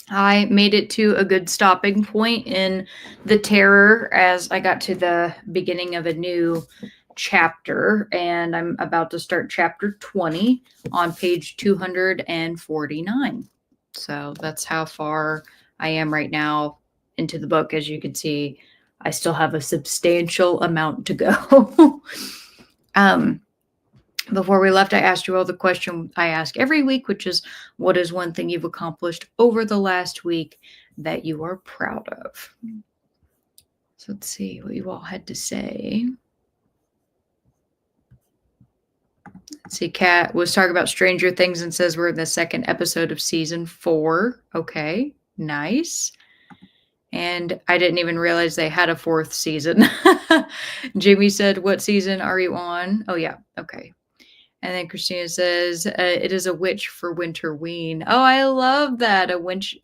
I made it to a good stopping point in the terror as I got to the beginning of a new chapter, and I'm about to start chapter 20 on page 249. So that's how far I am right now into the book. As you can see, I still have a substantial amount to go. Before we left, I asked you all the question I ask every week, which is, what is one thing you've accomplished over the last week that you are proud of? So let's see what you all had to say. Let's see, Kat was talking about Stranger Things and says we're in the second episode of season 4. Okay, nice. And I didn't even realize they had a 4th season. Jamie said, what season are you on? Oh, yeah. Okay. And then Christina says, it is a witch for Winterween. Oh, I love that. A witch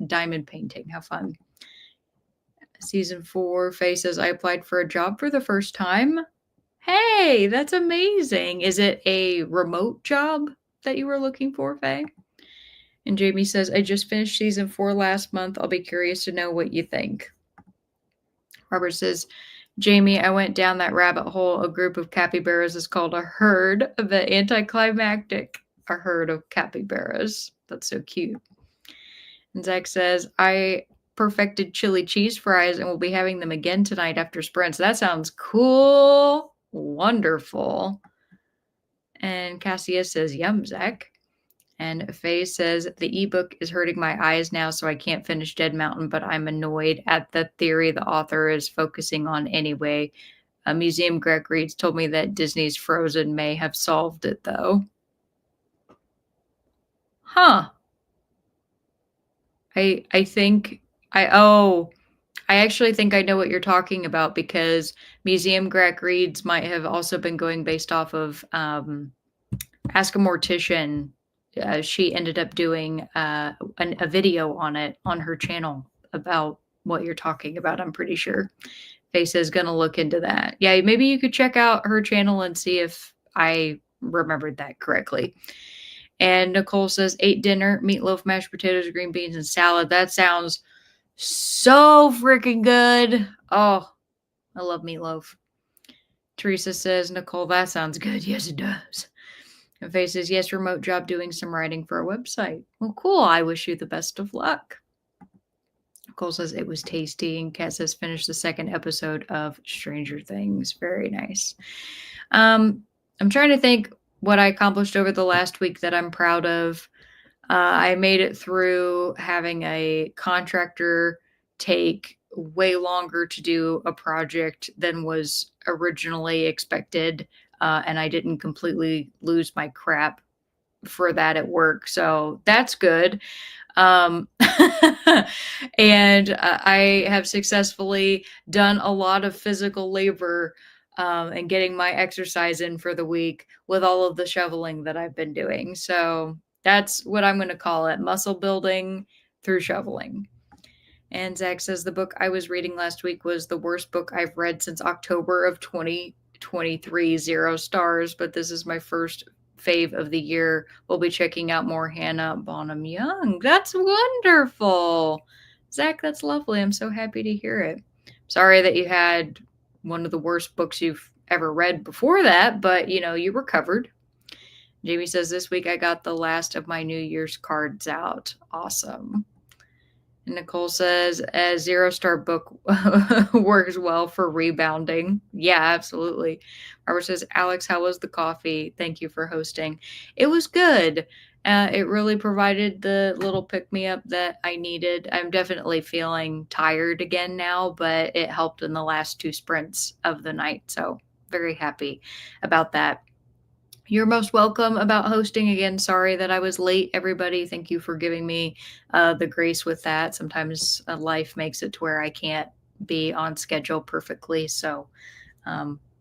diamond painting. How fun. Season 4, Faye says, I applied for a job for the first time. Hey, that's amazing. Is it a remote job that you were looking for, Faye? And Jamie says, I just finished season 4 last month. I'll be curious to know what you think. Robert says, Jamie, I went down that rabbit hole. A group of capybaras is called a herd. The anticlimactic, a herd of capybaras. That's so cute. And Zach says, I perfected chili cheese fries and will be having them again tonight after sprints. That sounds cool. Wonderful. And Cassia says, yum, Zach. And Faye says, the ebook is hurting my eyes now, so I can't finish Dead Mountain, but I'm annoyed at the theory the author is focusing on anyway. Museum Greg Reeds told me that Disney's Frozen may have solved it, though. Huh. I actually think I know what you're talking about, because Museum Greg Reeds might have also been going based off of Ask a Mortician. She ended up doing a video on it on her channel about what you're talking about, I'm pretty sure. Face is going to look into that. Yeah, maybe you could check out her channel and see if I remembered that correctly. And Nicole says, ate dinner, meatloaf, mashed potatoes, green beans, and salad. That sounds so freaking good. Oh, I love meatloaf. Teresa says, Nicole, that sounds good. Yes, it does. And Faye says, yes, remote job doing some writing for a website. Well, cool. I wish you the best of luck. Nicole says it was tasty. And Kat says, finish the second episode of Stranger Things. Very nice. I'm trying to think what I accomplished over the last week that I'm proud of. I made it through having a contractor take way longer to do a project than was originally expected. And I didn't completely lose my crap for that at work. So that's good. And I have successfully done a lot of physical labor and getting my exercise in for the week with all of the shoveling that I've been doing. So that's what I'm going to call it, muscle building through shoveling. And Zach says the book I was reading last week was the worst book I've read since October of 2023, 0 stars, but this is my first fave of the year. We'll be checking out more Hannah Bonham Young. That's wonderful. Zach, that's lovely. I'm so happy to hear it. Sorry that you had one of the worst books you've ever read before that, but you recovered. Jamie says, this week I got the last of my New Year's cards out. Awesome. And Nicole says, a 0-star book works well for rebounding. Yeah, absolutely. Robert says, Alex, how was the coffee? Thank you for hosting. It was good. It really provided the little pick-me-up that I needed. I'm definitely feeling tired again now, but it helped in the last 2 sprints of the night. So very happy about that. You're most welcome about hosting again. Sorry that I was late, everybody. Thank you for giving me the grace with that. Sometimes life makes it to where I can't be on schedule perfectly. So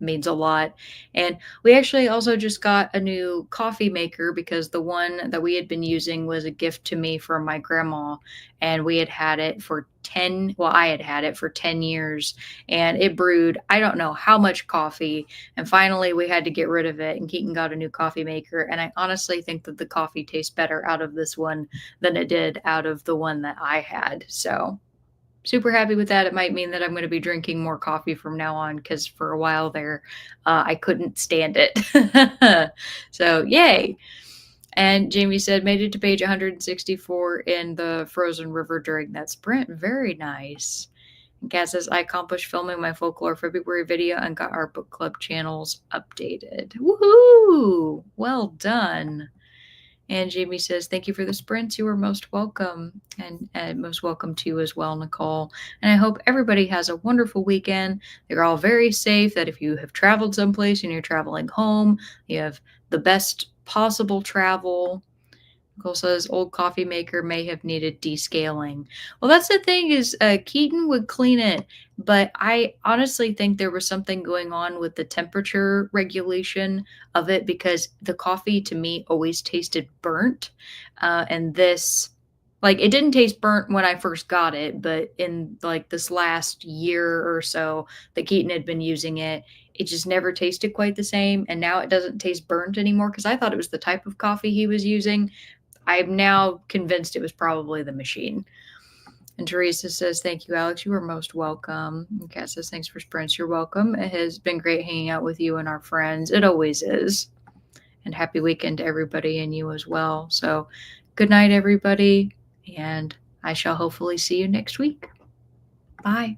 means a lot. And we actually also just got a new coffee maker because the one that we had been using was a gift to me from my grandma, and we had it for 10, well, I had it for 10 years, and it brewed I don't know how much coffee, and finally we had to get rid of it, and Keaton got a new coffee maker, and I honestly think that the coffee tastes better out of this one than it did out of the one that I had. So super happy with that. It might mean that I'm going to be drinking more coffee from now on because for a while there, I couldn't stand it. So, yay. And Jamie said, made it to page 164 in the Frozen River during that sprint. Very nice. And Kat says, I accomplished filming my Folklore February video and got our book club channels updated. Woohoo! Well done. And Jamie says, thank you for the sprints. You are most welcome. And most welcome to you as well, Nicole. And I hope everybody has a wonderful weekend. They're all very safe, that if you have traveled someplace and you're traveling home, you have the best possible travel. Nicole says, old coffee maker may have needed descaling. Well, that's the thing is Keaton would clean it, but I honestly think there was something going on with the temperature regulation of it because the coffee to me always tasted burnt. And this, like, it didn't taste burnt when I first got it, but in like this last year or so that Keaton had been using it, it just never tasted quite the same. And now it doesn't taste burnt anymore because I thought it was the type of coffee he was using. I'm now convinced it was probably the machine. And Teresa says, thank you, Alex. You are most welcome. And Kat says, thanks for sprints. You're welcome. It has been great hanging out with you and our friends. It always is. And happy weekend to everybody and you as well. So good night, everybody. And I shall hopefully see you next week. Bye.